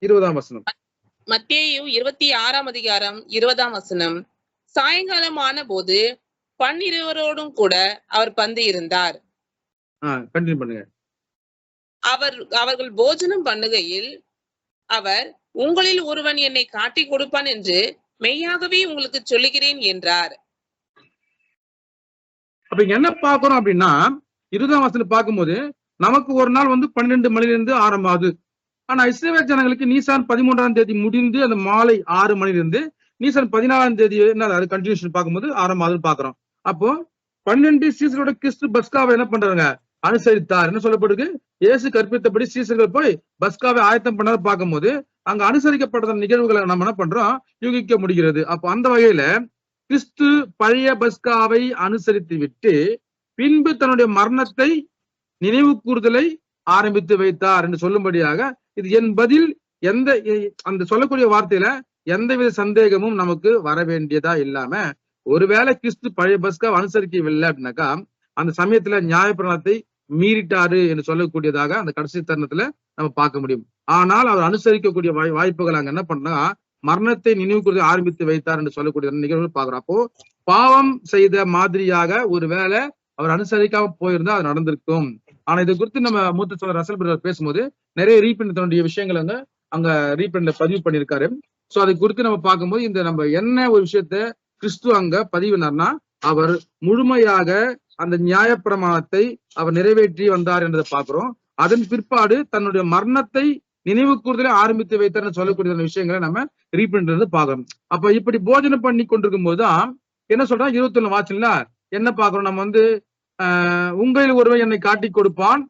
20ஆம் வசனம். மத்தேயு 26ஆம் அதிகாரம் 20ஆம் வசனம். சாயங்காலம் ஆன போது 12 கூட அவர் பந்தி இருந்தார். கண்டினியூ பண்ணுங்க. அவர்கள் போஜனம் பண்ணுகையில் அவர், உங்களில் ஒருவன் என்னை காட்டி கொடுப்பான் என்று மெய்யாகவே உங்களுக்கு சொல்லுகிறேன் என்றார். அப்ப என்ன பாக்குறோம் அப்படின்னா 20ஆம் வசனத்துல பார்க்கும்போது நமக்கு ஒரு நாள் 12 மணிலிருந்து ஆரம்பமாகுது. ஆனா இஸ்ரவேல் ஜனங்களுக்கு நீசான் 13ஆம் தேதி முடிந்து அந்த மாலை 6 மணிலிருந்து நீசான் 14ஆம் தேதி அது கண்டினியூஷன் பார்க்கும்போது ஆரம்பமாகுதுன்னு பாக்குறோம். அப்போ 12 சீசரோட கிறிஸ்து பஸ்காவை என்ன பண்றாங்க அனுசரித்தார். என்ன சொல்லப்படுது? இயேசு கற்பித்தபடி சீசர்கள் போய் பஸ்காவை ஆயத்தம் பண்ணாத பார்க்கும்போது அங்க அனுசரிக்கப்பட்ட நிகழ்வுகளை நம்ம என்ன பண்றோம் யூகிக்க முடிகிறது. அப்போ அந்த வகையில கிறிஸ்து பழைய பஸ்காவை அனுசரித்து விட்டு பின்பு தன்னுடைய மரணத்தை நினைவு கூறுதலை ஆரம்பித்து வைத்தார் என்று சொல்லும்படியாக இது என் பதில் எந்த அந்த சொல்லக்கூடிய வார்த்தையில எந்தவித சந்தேகமும் நமக்கு வர வேண்டியதா இல்லாம ஒருவேளை கிறிஸ்து பழைய பஸ்காவை அனுசரிக்கவில்லை அப்படின்னாக்கா அந்த சமயத்துல நியாயப்பிரமாணத்தை மீறிட்டாரு என்று சொல்லக்கூடியதாக அந்த கடைசி தருணத்துல நம்ம பார்க்க முடியும். ஆனால் அவர் அனுசரிக்கக்கூடிய வாய்ப்புகள் அங்க என்ன பண்ணா மரணத்தை நினைவு கூர்ந்து ஆரம்பித்து வைத்தார் என்று சொல்லக்கூடிய நிகழ்வுகள் பாக்குறோம். அப்போ பாவம் செய்த மாதிரியாக ஒருவேளை அவர் அனுசரிக்காம போயிருந்தா அது நடந்திருக்கும். ஆனா இது குறித்து நம்ம மூத்த சொல்ற ரசல் பிரதர் பேசும்போது நிறைய ரீபிரிண்ட் தன்னுடைய விஷயங்களை அங்க ரீபிரிண்ட்ல பதிவு பண்ணியிருக்காரு. சோ அதை குறித்து நம்ம பார்க்கும்போது இந்த நம்ம என்ன ஒரு விஷயத்த கிறிஸ்து அங்க பதிவினார்னா அவர் முழுமையாக அந்த நியாயப்பிரமாணத்தை அவர் நிறைவேற்றி வந்தார் என்றதை பார்க்கிறோம். அதன் பிற்பாடு தன்னுடைய மரணத்தை நினைவு கூறுதலை ஆரம்பித்து வைத்தார் சொல்லக்கூடிய விஷயங்களை நம்ம ரீபிரிண்ட் இருந்து பார்க்கிறோம். அப்ப இப்படி போஜனம் பண்ணி கொண்டிருக்கும் போதுதான் என்ன சொல்றோம் 21 வாட்சில என்ன பார்க்கிறோம் நம்ம உங்களில் ஒருவன் என்னை காட்டி கொடுப்பான்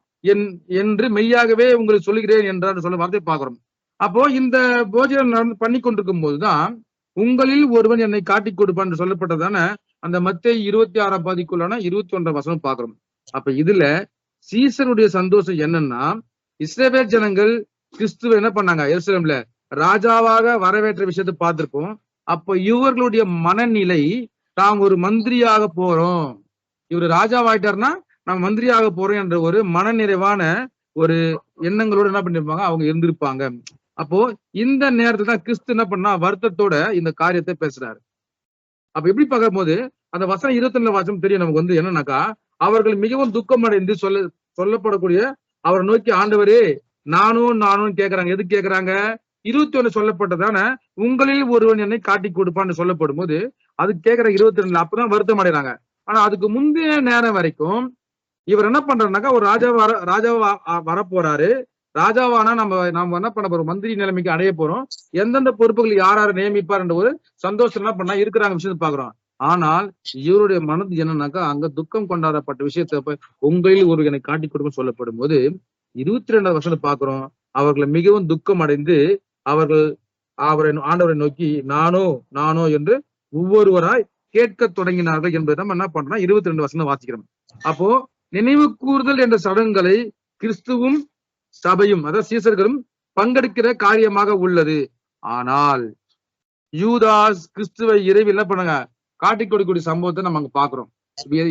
என்று மெய்யாகவே உங்களுக்கு சொல்லுகிறேன் என்றார் சொல்ல வார்த்தை பார்க்கிறோம். அப்போ இந்த போஜனம் பண்ணி கொண்டிருக்கும் போதுதான் உங்களில் ஒருவன் என்னை காட்டி கொடுப்பான் என்று சொல்லப்பட்டதான அந்த மத்தேயு 26ஆம் பாதிக்குள்ளான 21ஆம் வசனம் பார்க்கிறோம். அப்ப இதுல சீசருடைய சந்தோஷம் என்னன்னா இஸ்ரவேல் ஜனங்கள் கிறிஸ்துவ என்ன பண்ணாங்க எருசலேம்ல ராஜாவாக வரவேற்ற விஷயத்தை பார்த்திருப்போம். அப்ப இவர்களுடைய மனநிலை நாம் ஒரு மந்திரியாக போறோம், இவர் ராஜாவாயிட்டாருன்னா நம்ம மந்திரியாக போறோம் என்ற ஒரு மனநிறைவான ஒரு எண்ணங்களோட என்ன பண்ணிருப்பாங்க அவங்க இருந்திருப்பாங்க. அப்போ இந்த நேரத்துல தான் கிறிஸ்து என்ன பண்ணா வருத்தத்தோட இந்த காரியத்தை பேசுறாரு. அப்ப எப்படி பார்க்கும் போது அந்த வசனம் 22 வாசம் தெரியும் நமக்கு என்னன்னாக்கா அவர்கள் மிகவும் துக்கம் அடைந்து சொல்லப்படக்கூடிய அவரை நோக்கி ஆண்டவரே நானும் கேட்கறாங்க. எது கேட்கறாங்க? 21 சொல்லப்பட்டதான உங்களில் ஒருவன் என்னை காட்டி கொடுப்பான்னு சொல்லப்படும் போது அது கேட்கிற 22 அப்பதான் வருத்தம் அடைறாங்க. ஆனா அதுக்கு முந்தைய நேரம் வரைக்கும் இவர் என்ன பண்றாருனாக்கா ஒரு ராஜாவா வரப்போறாரு. ராஜாவானா நம்ம என்ன பண்ண போறோம் மந்திரி நிலைமைக்கு அடைய போறோம். எந்தெந்த பொறுப்புகள் யார் நியமிப்பார் என்ற ஒரு சந்தோஷம் என்ன பண்ணா இருக்கிறாங்க விஷயத்தை பாக்குறோம். ஆனால் இவருடைய மனது என்னன்னாக்கா அங்க துக்கம் கொண்டாடப்பட்ட விஷயத்த உங்களில் ஒரு என்னை காட்டி கொடுக்கும் சொல்லப்படும் போது 22ஆம் வசனத்தை பாக்குறோம். அவர்களை மிகவும் துக்கம் அடைந்து அவர்கள் ஆண்டவரை நோக்கி நானோ என்று ஒவ்வொருவராய் கேட்க தொடங்கினார்கள் என்பதை நம்ம என்ன பண்றோம் 22 வசனம் வாசிக்கிறோம். அப்போ நினைவு கூறுதல் என்ற சடங்குகளை கிறிஸ்துவும் சபையும் அதாவது சீசர்களும் பங்கெடுக்கிற காரியமாக உள்ளது. ஆனால் யூதாஸ் கிறிஸ்துவை இறைவி என்ன பண்ணுங்க காட்டி கொடுக்கக்கூடிய சம்பவத்தை நம்ம அங்க பாக்குறோம்.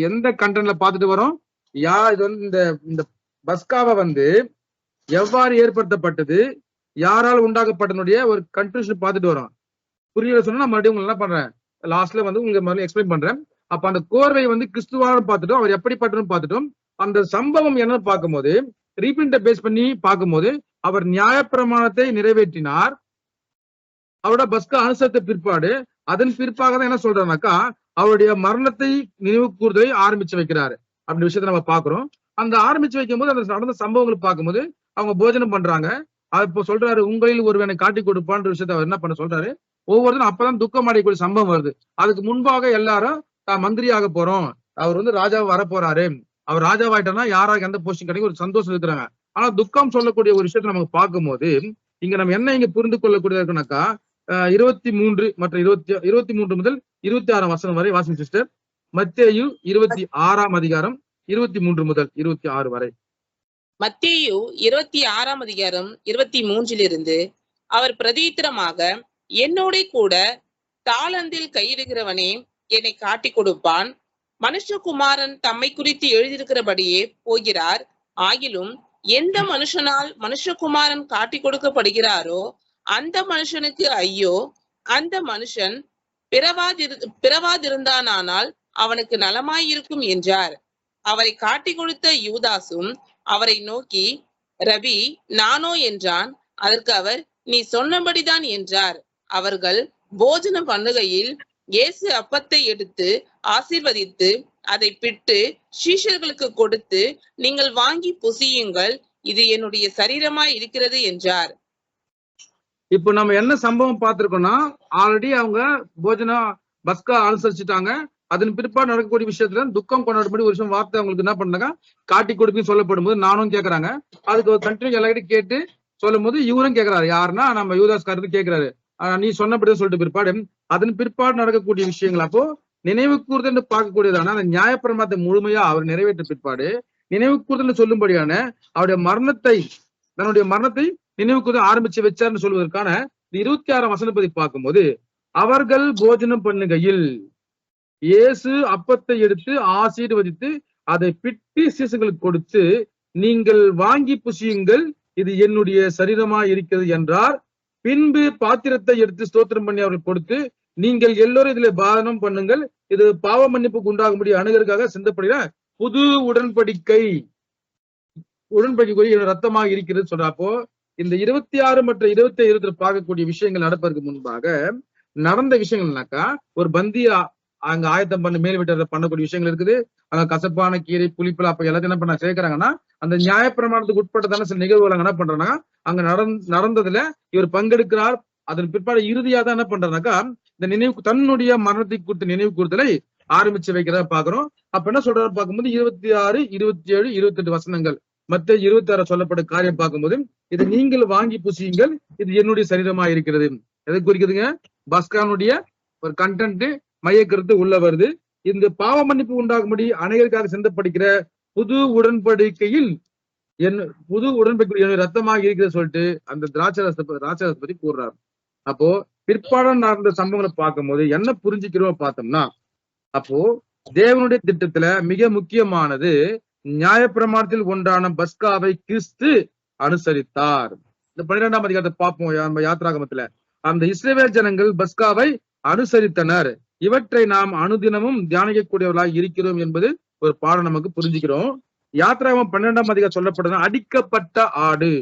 எந்த கண்டென்ட்ல பார்த்துட்டு வரோம் இது இந்த பஸ்காவை எவ்வாறு ஏற்படுத்தப்பட்டது யாரால் உண்டாக்கப்பட்டனுடைய ஒரு கன்க்ளூஷன் பார்த்துட்டு வரோம். புரியல சொன்னா நான் மறுபடியும் உங்களுக்கு என்ன பண்றேன் லாஸ்ட்ல உங்களுக்கு மறுபடியும் எக்ஸ்பிளைன் பண்றேன். அப்ப அந்த கோர்வை கிறிஸ்துவான பார்த்துட்டோம், அவர் எப்படிப்பட்டதுன்னு பார்த்துட்டோம். அந்த சம்பவம் என்னன்னு பார்க்கும்போது ரீபிரிண்ட பேஸ் பண்ணி பார்க்கும்போது அவர் நியாயப்பிரமாணத்தை நிறைவேற்றினார். அவரோட பஸ்கா அனுசரித்த பிற்பாடு அதன் பிற்பாக தான் என்ன சொல்றாருனாக்கா அவருடைய மரணத்தை நினைவு கூறுதலை ஆரம்பிச்சு வைக்கிறாரு அப்படி விஷயத்த நம்ம பாக்குறோம். அந்த ஆரம்பிச்சு வைக்கும் போது அந்த நடந்த சம்பவங்கள் பார்க்கும்போது அவங்க போஜனம் பண்றாங்க. இப்போ சொல்றாரு உங்களில் ஒருவனை காட்டி கொடுப்பான்ற விஷயத்த அவர் என்ன பண்ண சொல்றாரு. ஒவ்வொருத்தரும் அப்பதான் துக்கம் அடையக்கூடிய சம்பவம் வருது. அதுக்கு முன்பாக எல்லாரும் மந்திரியாக போறோம், அவர் ராஜாவை வர போறாரு, அவர் ராஜாவாயிட்டா யாராக எந்த போஸ்டிங் கிடைக்கும் ஒரு சந்தோஷம் இருக்கிறாங்க. ஆனா துக்கம் சொல்லக்கூடிய ஒரு விஷயத்தை நமக்கு பார்க்கும்போது இங்க நம்ம என்ன இங்க புரிந்து கொள்ளக்கூடியதா இருக்குனாக்கா 23 மற்றும் 23 முதல் 26 வசனம் வரை வாசிங்க சிஸ்டர். மத்தேயு 26 அதிகாரம் 23 முதல் 26 வரை. மத்தேயு 26 அதிகாரம் 23 அவர் பிரதித்திரமாக, என்னோட கூட தாளந்தில் கையிடுகிறவனே என்னை காட்டி கொடுப்பான். மனுஷகுமாரன் தம்மை குறித்து எழுதியிருக்கிறபடியே போகிறார். ஆகிலும் எந்த மனுஷனால் மனுஷகுமாரன் காட்டி கொடுக்கப்படுகிறாரோ அந்த மனுஷனுக்கு ஐயோ, அந்த மனுஷன் பிறவாதிருந்தானால் அவனுக்கு நலமாயிருக்கும் என்றார். அவரை காட்டி கொடுத்த யூதாசும் அவரை நோக்கி, ரபி, நானோ என்றான். அதற்கு அவர், நீ சொன்னபடிதான் என்றார். அவர்கள் போஜனம் பண்ணுகையில் இயேசு அப்பத்தை எடுத்து ஆசீர்வதித்து அதை பிட்டு சீஷர்களுக்கு கொடுத்து, நீங்கள் வாங்கி புசியுங்கள், இது என்னுடைய சரீரமாய் இருக்கிறது என்றார். இப்போ நம்ம என்ன சம்பவம் பார்த்திருக்கோம்னா, ஆல்ரெடி அவங்க போஜனம் பஸ்கா அனுசரிச்சுட்டாங்க. அதன் பிற்பாடு நடக்கக்கூடிய விஷயத்துல துக்கம் கொண்டாடும்படி ஒரு விஷயம் வார்த்தை அவங்களுக்கு என்ன பண்ணாங்க, காட்டி கொடுக்குன்னு சொல்லப்படும் போது நானும் கேட்கறாங்க. அதுக்கு ஒரு கண்டினியூ எல்லாரும் கேட்டு சொல்லும் போது இவரும் கேட்கிறாரு. யாருன்னா நம்ம யூதாஸ் காரத்து கேட்கிறாரு, நீ சொன்னபடிதான் சொல்லிட்டு பிற்பாடு அதன் பிற்பாடு நடக்கக்கூடிய விஷயங்கள் அப்போ நினைவு கூறுதல் பார்க்கக்கூடியதான அந்த நியாயப்பிரமாணத்தை முழுமையா அவர் நிறைவேற்ற பிற்பாடு நினைவு கூறுதல் சொல்லும்படியான அவருடைய மரணத்தை, தன்னுடைய மரணத்தை நினைவு கூறுதல் ஆரம்பிச்சு வச்சார்னு சொல்வதற்கான 26 வசனப்பதி பார்க்கும்போது, அவர்கள் போஜனம் பண்ணுகையில் இயேசு அப்பத்தை எடுத்து ஆசீர்வதித்து அதை பிட்டு சீசர்களுக்கு கொடுத்து, நீங்கள் வாங்கி புசியுங்கள், இது என்னுடைய சரீரமா இருக்கிறது என்றார். பின்பு பாத்திரத்தை எடுத்து ஸ்தோத்திரம் பண்ணி அவர்கள் கொடுத்து, நீங்கள் எல்லோரும் இதுல பாதனம் பண்ணுங்கள், இது பாவ மன்னிப்புக்கு உண்டாகும்படி அணுகருக்காக சிந்தப்படுகிற புது உடன்படிக்கை ரத்தமாக இருக்கிறது சொல்றப்போ இந்த 26 மற்றும் 27 பார்க்கக்கூடிய விஷயங்கள் நடப்பதற்கு முன்பாக நடந்த விஷயங்கள்னாக்கா, ஒரு பந்தியா அங்க ஆயத்தம் பண்ண மேல் வீட்டை பண்ணக்கூடிய விஷயங்கள் இருக்குது. அங்க கசப்பான கீரை புளிப்புல அப்ப எல்லாத்தையும் என்ன பண்ண சேர்க்கிறாங்கன்னா, அந்த நியாயப்பிரமாணத்துக்கு உட்பட்டதான சில நிகழ்வுகள் என்ன பண்றாங்கன்னா, அங்க நடந்ததுல இவர் பங்கெடுக்கிறார். அதன் பிற்பாடு இறுதியா தான் என்ன பண்றாருனாக்கா, இந்த நினைவு தன்னுடைய மரணத்தை குறித்த நினைவு கூறுதலை ஆரம்பிச்சு வைக்கிறத பாக்குறோம். அப்ப என்ன சொல்றாரு பார்க்கும்போது 26, 27, 28 வசனங்கள் மத்த 26 சொல்லப்பட்ட காரியம் பார்க்கும்போது, இது நீங்கள் வாங்கி புசியுங்கள், இது என்னுடைய சரீரமா இருக்கிறது. எதை குறிக்குதுங்க? பஸ்கானுடைய ஒரு கண்டென்ட் மையக்கருத்து உள்ள வருது. இந்த பாவ மன்னிப்பு உண்டாகும்படி அனைவருக்காக சிந்தப்படுகிற புது உடன்படிக்கையில் புது உடன்படிக்கை ரத்தமாக இருக்கிறது சொல்லிட்டு அந்த திராட்சரசத்தை பத்தி கூறுறாரு. அப்போ பிற்பாடு நடந்த சம்பவங்களை பார்க்கும்போது என்ன புரிஞ்சுக்கிறோம் பார்த்தோம்னா, அப்போ தேவனுடைய திட்டத்துல மிக முக்கியமானது நியாயப்பிரமாணத்தில் ஒன்றான பஸ்காவை கிறிஸ்து அனுசரித்தார். இந்த 12ஆம் அதிகாரத்தை பார்ப்போம் நம்ம யாத்ராகமத்துல. அந்த இஸ்ரவேல் ஜனங்கள் பஸ்காவை அனுசரித்தனர். இவற்றை நாம் அனுதினமும் தியானிக்கக்கூடியவர்களாக இருக்கிறோம் என்பது ஒரு பாடம் நமக்கு புரிஞ்சுக்கிறோம். யாத்ராகமம் 12ஆம் அதிகாரம் சொல்லப்படுற அடிக்கப்பட்ட ஆடு,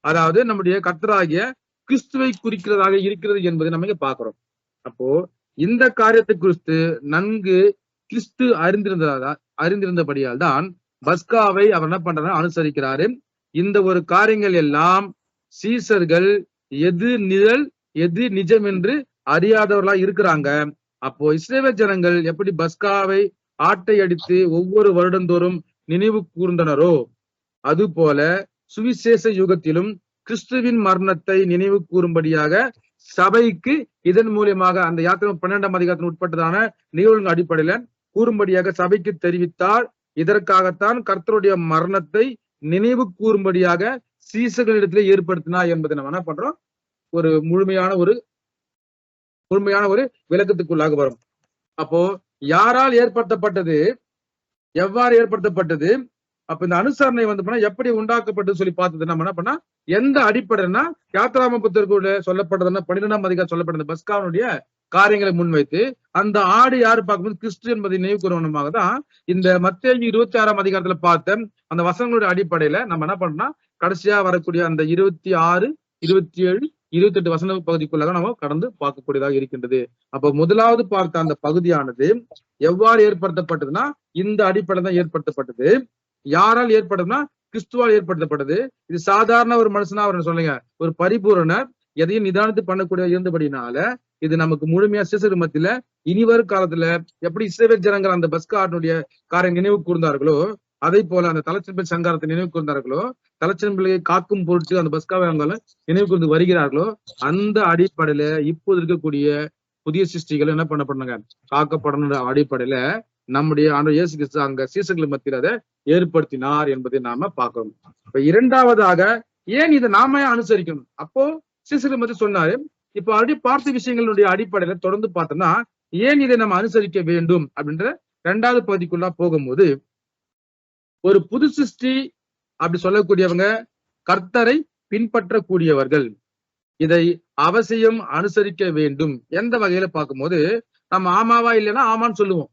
அதாவது நம்முடைய கர்த்தராகிய கிறிஸ்துவை குறிக்கிறதாக இருக்கிறது என்பதை நம்ம பார்க்கிறோம். அப்போ இந்த காரியத்தை குறித்து நன்கு கிறிஸ்து அறிந்திருந்தபடியால் தான் பஸ்காவை அவர் என்ன பண்றாரு, அனுசரிக்கிறாரு. இந்த ஒரு காரியங்கள் எல்லாம் சீசர்கள் எது நிழல் எது நிஜம் என்று அறியாதவர்களா இருக்கிறாங்க. அப்போ இஸ்ரவேல் ஜனங்கள் எப்படி பஸ்காவை ஆட்டை அடித்து ஒவ்வொரு வருடந்தோறும் நினைவு கூர்ந்தனரோ, அது போல சுவிசேஷ யுகத்திலும் கிறிஸ்துவின் மரணத்தை நினைவு கூறும்படியாக சபைக்கு இதன் மூலியமாக அந்த யாத்திரை 12ஆம் அதிகாரத்தின் உட்பட்டதான நிகழ்வுகள் அடிப்படையில கூறும்படியாக சபைக்கு தெரிவித்தார். இதற்காகத்தான் கர்த்தருடைய மரணத்தை நினைவு கூறும்படியாக சீசர்களிடத்திலே ஏற்படுத்தினார் என்பதை நம்ம என்ன பண்றோம், ஒரு முழுமையான ஒரு விளக்கத்துக்குள்ளாக வரும். அப்போ யாரால் ஏற்படுத்தப்பட்டது, எவ்வாறு ஏற்படுத்தப்பட்டது, அப்ப இந்த அனுசரணை வந்து எப்படி உண்டாக்கப்பட்டது சொல்லி பார்த்தது நம்ம என்ன பண்ணா, எந்த அடிப்படைன்னா யாத்ராகம புத்தகத்துல சொல்லப்பட்டதுன்னா 12ஆம் அதிகாரம் சொல்லப்பட்ட பஸ்காவுடைய காரியங்களை முன்வைத்து அந்த ஆடு யாரு பார்க்கும்போது கிறிஸ்து என்பதை நினைவு கூறுவனமாக தான் இந்த மத்தேயு 26ஆம் அதிகாரத்துல பார்த்த அந்த வசனங்களுடைய அடிப்படையில நம்ம என்ன பண்ணோம்னா கடைசியா வரக்கூடிய அந்த 26, 27, 28 வசன பகுதிக்குள்ளாக நம்ம கடந்து பார்க்கக்கூடியதாக இருக்கின்றது. அப்ப முதலாவது பார்த்த அந்த பகுதியானது எவ்வாறு ஏற்படுத்தப்பட்டதுன்னா இந்த அடிப்படை தான் ஏற்படுத்தப்பட்டது. யாரால் ஏற்பட்டதுன்னா கிறிஸ்துவால் ஏற்படுத்தப்பட்டது. இது சாதாரண ஒரு மனுஷனா அவர் சொல்லுங்க, ஒரு பரிபூரணர் எதையும் நிதானித்து பண்ணக்கூடிய இருந்தபடினால இது நமக்கு முழுமையா சீசர் மத்தியில இனிவரும் காலத்துல எப்படி இஸ்ரவேல் ஜனங்கள் அந்த பஸ்கா ஆட்டினுடைய காரியம் நினைவு கூர்ந்தார்களோ அதே போல அந்த தலைச்செம்பை சங்காரத்தை நினைவு கூர்ந்தார்களோ, தலைச்செம்பிள்ளையை காக்கும் பொருட்டு அந்த பஸ்காவை அவங்க நினைவு கூர்ந்து வருகிறார்களோ, அந்த அடிப்படையில இப்போது இருக்கக்கூடிய புதிய சிருஷ்டிகள் என்ன பண்ணப்படுறாங்க, காக்கப்படணும் அடிப்படையில நம்முடைய ஆண்டவர் இயேசு கிறிஸ்து அங்க சீசர்கள் மத்தியில் அதை ஏற்படுத்தினார் என்பதை நாம பார்க்கிறோம். இப்ப இரண்டாவதாக ஏன் இதை நாம அனுசரிக்கணும்? அப்போ சீசர்கள் மத்திய சொன்னாரு. இப்ப ஆல்ரெடி பார்த்த விஷயங்களுடைய அடிப்படையில தொடர்ந்து பார்த்தோம்னா ஏன் இதை நம்ம அனுசரிக்க வேண்டும் அப்படின்ற இரண்டாவது பகுதிக்குள்ள போகும்போது, ஒரு புது சிருஷ்டி அப்படி சொல்லக்கூடியவங்க கர்த்தரை பின்பற்றக்கூடியவர்கள் இதை அவசியம் அனுசரிக்க வேண்டும். எந்த வகையில பார்க்கும்போது நம்ம ஆமாவா இல்லைன்னா ஆமான்னு சொல்லுவோம்.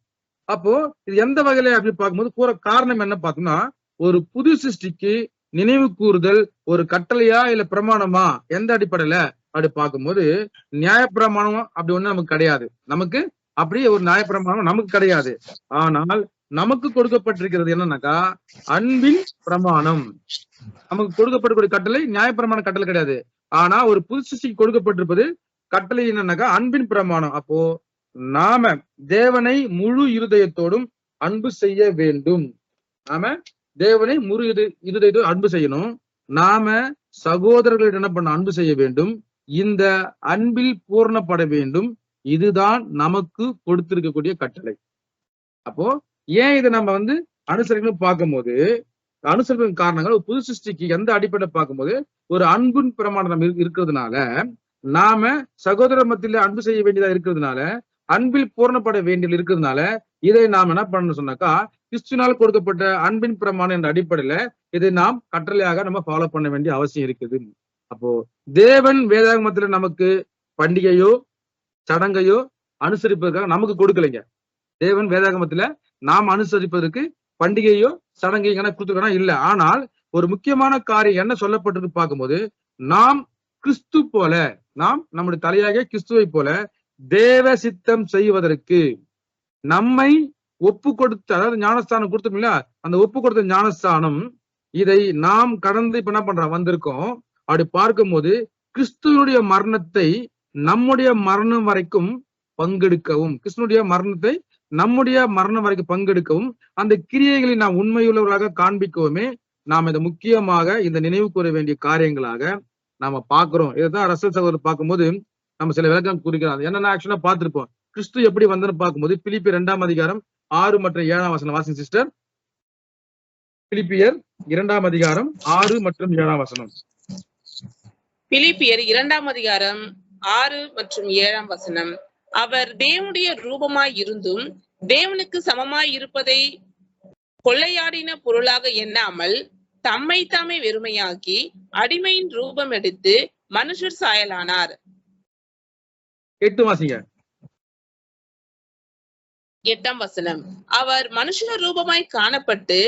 அப்போ இது எந்த வகையில அப்படி பார்க்கும்போது கூற காரணம் என்ன பார்த்தோம்னா, ஒரு புது சிருஷ்டிக்கு நினைவு கூறுதல் ஒரு கட்டளையா இல்ல பிரமாணமா, எந்த அடிப்படையில அப்படி பார்க்கும்போது நியாயப்பிரமாணம் அப்படி ஒண்ணு நமக்கு கிடையாது. நமக்கு அப்படி ஒரு நியாயப்பிரமாணம் நமக்கு கிடையாது. ஆனால் நமக்கு கொடுக்கப்பட்டிருக்கிறது என்னன்னாக்கா அன்பின் பிரமாணம். நமக்கு கொடுக்கப்படக்கூடிய கட்டளை நியாயப்பிரமாண கட்டளை கிடையாது. ஆனா ஒரு புது சிருஷ்டிக்கு கொடுக்கப்பட்டிருப்பது கட்டளை என்னன்னாக்கா அன்பின் பிரமாணம். அப்போ நாம தேவனை முழு இருதயத்தோடும் அன்பு செய்ய வேண்டும். நாம தேவனை முழு இருதயத்தோடு அன்பு செய்யணும். நாம சகோதரர்களிடம் என்ன பண்ண அன்பு செய்ய வேண்டும். இந்த அன்பில் பூர்ணப்பட வேண்டும். இதுதான் நமக்கு கொடுத்திருக்கக்கூடிய கட்டளை. அப்போ ஏன் இதை நம்ம அனுசரிக்கணும் பார்க்கும்போது, அனுசரிப்பின் காரணங்கள் புது சிருஷ்டிக்கு எந்த அடிப்படையில் பார்க்கும்போது ஒரு அன்பின் பிரமாணம் இருக்கிறதுனால, நாம சகோதர மத்தியில அன்பு செய்ய வேண்டியதா இருக்கிறதுனால, அன்பில் பூர்ணப்பட வேண்டியது இருக்கிறதுனால இதை நாம் என்ன பண்ணணும் சொன்னாக்கா கிறிஸ்துவினால் கொடுக்கப்பட்ட அன்பின் பிரமாணம் என்ற அடிப்படையில இதை நாம் கட்டளையாக நம்ம ஃபாலோ பண்ண வேண்டிய அவசியம் இருக்குது. அப்போ தேவன் வேதாகமத்துல நமக்கு பண்டிகையோ சடங்கையோ அனுசரிப்பதற்காக நமக்கு கொடுக்கலைங்க. தேவன் வேதாகமத்துல நாம் அனுசரிப்பதற்கு பண்டிகையோ சடங்கையோ கொடுத்துருக்கா இல்ல. ஆனால் ஒரு முக்கியமான காரியம் என்ன சொல்லப்பட்டிருக்கு பார்க்கும்போது, நாம் கிறிஸ்து போல, நாம் நம்முடைய தலையாக கிறிஸ்துவை போல தேவ சித்தம் செய்வதற்கு நம்மை ஒப்பு கொடுத்த, அதாவது ஞானஸ்தானம் கொடுத்தோம்ல, அந்த ஒப்பு கொடுத்த ஞானஸ்தானம் இதை நாம் கடந்து இப்ப என்ன பண்றோம் வந்திருக்கோம். அப்படி பார்க்கும்போது கிறிஸ்துவனுடைய மரணத்தை நம்முடைய மரணம் வரைக்கும் பங்கெடுக்கவும், கிறிஸ்துவனுடைய மரணத்தை நம்முடைய மரணம் வரைக்கும் பங்கெடுக்கவும், அந்த கிரியைகளை நாம் உண்மையுள்ளவர்களாக காண்பிக்கவுமே நாம் இதை முக்கியமாக இந்த நினைவு கூற வேண்டிய காரியங்களாக நாம பாக்குறோம். இதைதான் ரசல் சகோதரர் பார்க்கும்போது நம்ம சில விளக்கம் குறிக்கிறோம். என்னன்னா ஆக்சுவலா பார்த்திருப்போம் கிறிஸ்து எப்படி வந்தன்னு பார்க்கும்போது பிலிப்பியர் 2ஆம் அதிகாரம் 6 மற்றும் 7ஆம் வசனம் வாசிங்க சிஸ்டர். பிலிப்பியர் 2ஆம் அதிகாரம் 6 மற்றும் 7ஆம் வசனம். பிலிப்பியர் 2ஆம் அதிகாரம் 6 மற்றும் 7ஆம் வசனம். அவர் தேவனுடைய ரூபமாய் இருந்தும் தேவனுக்கு சமமாய் இருப்பதை கொள்ளையாடின பொருளாக எண்ணாமல் தம்மை தாமே வெறுமையாக்கி அடிமையின் ரூபம் எடுத்து மனுஷர் சாயலானார். 8 வாசிங்க. 8ஆம் வசனம். அவர் மனுஷ ரூபமாய் காணப்பட்டு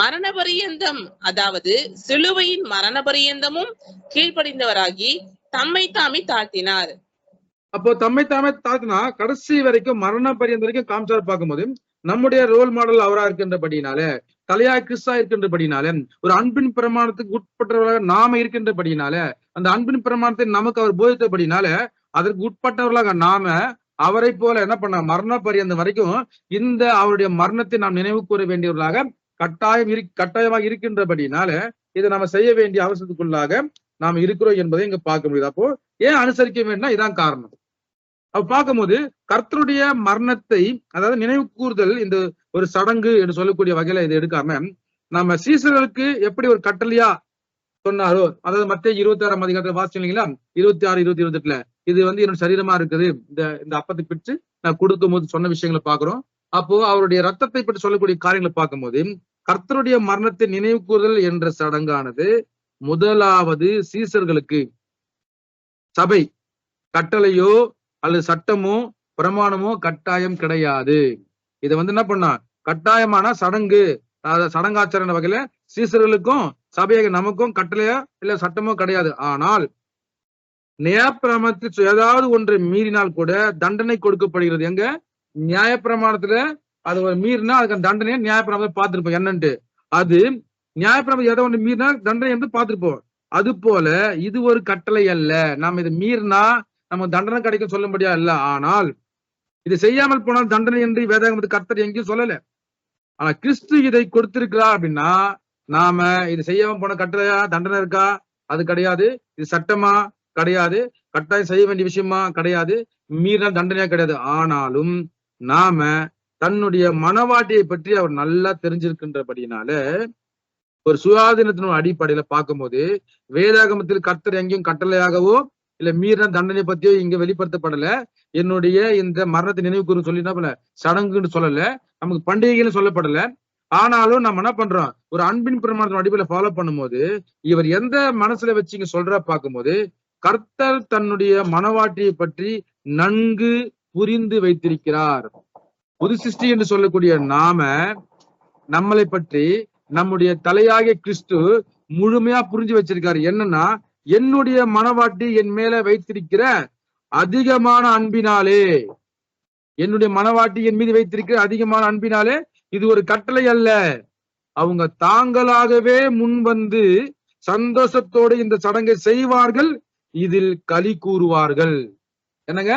மரண பரியந்தம், அதாவது சிலுவையின் மரண பரியந்தமும் கீழ்ப்படிந்தவராகி தம்மை தாமே தாழ்த்தினார். அப்போ தம்மை தாமே தாழ்த்தினா கடைசி வரைக்கும் மரண பரியந்தம் வரைக்கும் காமிச்சார். பார்க்கும்போது நம்முடைய ரோல் மாடல் அவரா இருக்கின்றபடினால, தலையா கிறிஸ்தா இருக்கின்றபடினால, ஒரு அன்பின் பிரமாணத்துக்கு உட்பட்டவர்களாக நாம இருக்கின்றபடினால, அந்த அன்பின் பிரமாணத்தை நமக்கு அவர் போதித்தபடினால அதற்கு உட்பட்டவர்களாக நாம அவரை போல என்ன பண்ண மரண பரியந்தம் வரைக்கும் இந்த அவருடைய மரணத்தை நாம் நினைவு கூற வேண்டியவர்களாக கட்டாயமாக இருக்கின்றபடினால இதை நம்ம செய்ய வேண்டிய அவசியத்துக்குள்ளாக நாம் இருக்கிறோம் என்பதை இங்க பார்க்க முடியுது. அப்போ ஏன் அனுசரிக்க வேண்டாம், இதான் காரணம். அப்ப பார்க்கும்போது கர்த்தருடைய மரணத்தை, அதாவது நினைவு கூறுதல் இந்த ஒரு சடங்கு என்று சொல்லக்கூடிய வகையில இதை எடுக்காம நம்ம சீசர்களுக்கு எப்படி ஒரு கட்டளையா சொன்னாரோ, அதாவது மத்தேயு 26ஆம் அதிகாரத்துல வாசிச்சீங்களா 26, 28 இது என்னோட சரீரமா இருக்குது, இந்த அப்பத்தை பிடிச்சு நான் கொடுக்கும் போது சொன்ன விஷயங்களை பாக்குறோம். அப்போ அவருடைய ரத்தத்தை பற்றி சொல்லக்கூடிய காரியங்களை பார்க்கும்போது கர்த்தருடைய மரணத்தை நினைவு கூறுதல் என்ற சடங்கானது முதலாவது சீசர்களுக்கு சபை கட்டளையோ அல்லது சட்டமோ பிரமாணமோ கட்டாயம் கிடையாது. இதை என்ன பண்ணா கட்டாயமான சடங்கு, சடங்காச்சார வகையில சீசர்களுக்கும் சபையாக நமக்கும் கட்டளையோ இல்ல சட்டமோ கிடையாது. ஆனால் நியாயப்பிரமாணத்தில் ஏதாவது ஒன்றை மீறினால் கூட தண்டனை கொடுக்கப்படுகிறது. எங்க நியாயப்பிரமாணத்துல அது ஒரு மீறினா அதுக்கு தண்டனையை நியாயப்பிரமாணத்தை பார்த்திருப்போம் என்னன்ட்டு. அது நியாயப்பிரமாணம் ஏதோ ஒன்று மீறினா தண்டனை என்று பார்த்திருப்போம். அது போல இது ஒரு கட்டளை அல்ல. நாம் இதை மீறினா நம்ம தண்டனை கிடைக்கும் சொல்ல முடியாது இல்ல. ஆனால் இது செய்யாமல் போனால் தண்டனை என்று வேதாகமத்து கர்த்தர் எங்கேயும் சொல்லல. ஆனா கிறிஸ்து இதை கொடுத்திருக்கிறார் அப்படின்னா, நாம இது செய்யாம போன கட்டளையா, தண்டனை இருக்கா? அது கிடையாது. இது சட்டமா? கிடையாது. கட்டாயம் செய்ய வேண்டிய விஷயமா? கிடையாது. மீறினா தண்டனையா? கிடையாது. ஆனாலும் நாம தன்னுடைய மனவாட்டியை பற்றி அவர் நல்லா தெரிஞ்சிருக்கின்றபடினால ஒரு சுயாதீனத்தின் அடிப்படையில பார்க்கும்போது வேதாகமத்தில் கர்த்தர் எங்கேயும் கட்டளையாகவோ இல்ல மீறின தண்டனை பத்தியோ இங்க வெளிப்படுத்தப்படல. என்னுடைய இந்த மரணத்தை நினைவு கூறு சொல்லி என்ன பண்ணல, சடங்குன்னு சொல்லல, நமக்கு பண்டிகைன்னு சொல்லப்படல. ஆனாலும் நம்ம என்ன பண்றோம், ஒரு அன்பின் பிரமாணத்தின் அடிப்படையில ஃபாலோ பண்ணும்போது இவர் எந்த மனசுல வச்சு இங்க சொல்ற பார்க்கும்போது கர்த்தர் தன்னுடைய மனவாட்டியை பற்றி நன்கு புரிந்து வைத்திருக்கிறார். புது சிருஷ்டி என்று சொல்லக்கூடிய நாம நம்மளை பற்றி நம்முடைய தலையாகிய கிறிஸ்து முழுமையா புரிஞ்சு வச்சிருக்காரு. என்னன்னா, என்னுடைய மனவாட்டி என் மேல வைத்திருக்கிற அதிகமான அன்பினாலே, என்னுடைய மனவாட்டி என் மீது வைத்திருக்கிற அதிகமான அன்பினாலே, இது ஒரு கட்டளை அல்ல. அவங்க தாங்களாகவே முன் வந்து சந்தோஷத்தோடு இந்த சடங்கை செய்வார்கள், இதில் களி கூறுவார்கள். என்னங்க,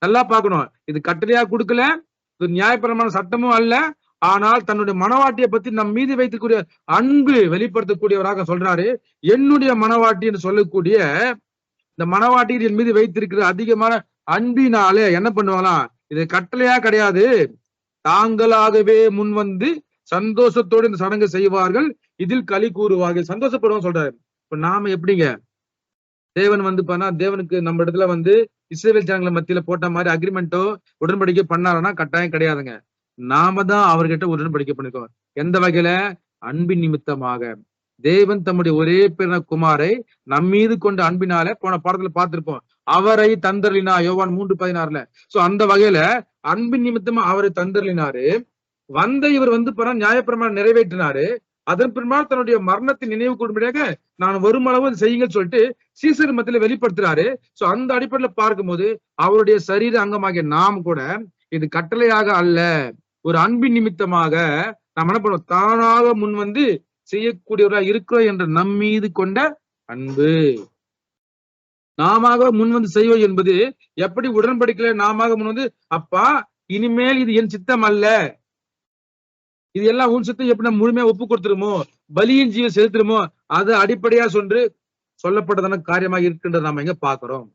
நல்லா பார்க்கணும். இது கட்டளையா கொடுக்கல, இது நியாயப்பிரமாண சட்டமும் அல்ல. ஆனால் தன்னுடைய மனவாட்டியை பத்தி நம் மீது வைத்துக்கூடிய அன்பு வெளிப்படுத்தக்கூடியவராக சொல்றாரு. என்னுடைய மனவாட்டி என்று சொல்லக்கூடிய இந்த மனவாட்டியில் என் மீது வைத்திருக்கிற அதிகமான அன்பினாலே என்ன பண்ணுவாங்களாம், இது கட்டளையா கிடையாது, தாங்களாகவே முன் வந்து சந்தோஷத்தோடு இந்த சடங்கு செய்வார்கள், இதில் களி கூறுவார்கள். சந்தோஷப்படுவோம் சொல்றாரு. இப்ப நாம எப்படிங்க, தேவன் வந்து பண்ணா, தேவனுக்கு நம்ம இடத்துல வந்து இஸ்ரவேல் ஜனங்களை மத்தியில போட்ட மாதிரி அக்ரிமெண்டோ உடன்படிக்கை பண்ணாருன்னா கட்டாயம் கிடையாதுங்க. நாம தான் அவர்கிட்ட உடன்படிக்கை பண்ணிருக்கோம். எந்த வகையில? அன்பின் நிமித்தமாக. தேவன் தம்முடைய ஒரே பிறந்த குமாரை நம்மீது கொண்ட அன்பினால, போன பாடத்துல பார்த்திருப்போம், அவரை தந்தர்லினா, யோவான் 3:16. சோ அந்த வகையில அன்பின் நிமித்தமா அவரை தந்தர்லினாரு. வந்த இவர் வந்து நியாயப்பிரமாணம் நிறைவேற்றினாரு. அதன் பின்பாடு தன்னுடைய மரணத்தை நினைவு கூடும்படியாக நான் வருமளவு செய்யுங்க சொல்லிட்டு சீசர் மத்தியில வெளிப்படுத்துறாரு. சோ அந்த அடிப்படையில பார்க்கும்போது அவருடைய சரீர அங்கமாகிய நாம் கூட இது கட்டளையாக அல்ல, ஒரு அன்பின் நிமித்தமாக நாம் என்ன பண்ணுவோம், தானாக முன் வந்து செய்யக்கூடியவரா இருக்கிறோம் என்ற நம் மீது கொண்ட அன்பு. நாம முன் வந்து செய்வோம் என்பது எப்படி உடன்படிக்கல நாம முன் வந்து, அப்பா இனிமேல் இது என் சித்தம் அல்ல, இது எல்லாம் உன் சித்தம் எப்படி நம்ம முழுமையா ஒப்பு கொடுத்துருமோ, பலியின் ஜீவ செலுத்துருமோ, அது அடிப்படையா சொன்று சொல்லப்பட்டதான காரியமாக இருக்கின்றத நாம எங்க பாக்குறோம்.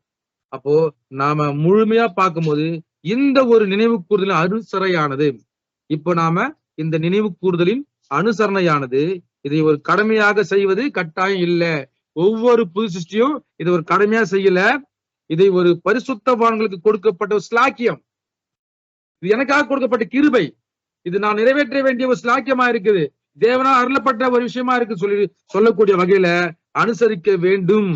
அப்போ நாம முழுமையா பார்க்கும்போது இந்த ஒரு நினைவு கூறுதலின் அனுசரணையானது, இப்போ நாம இந்த நினைவு கூறுதலின் அனுசரணையானது இதை ஒரு கடமையாக செய்வது கட்டாயம் இல்லை. ஒவ்வொரு புது சிருஷ்டியும் இதை ஒரு கடமையா செய்யல, இதை ஒரு பரிசுத்தவான்களுக்கு கொடுக்கப்பட்ட ஒரு ஸ்லாக்கியம், இது எனக்காக கொடுக்கப்பட்ட கிருபை, இது நான் நிறைவேற்ற வேண்டிய ஒரு ஸ்லாக்கியமா இருக்குது, தேவனால் அருளப்பட்ட ஒரு விஷயமா இருக்கு சொல்லக்கூடிய வகையில அனுசரிக்க வேண்டும்.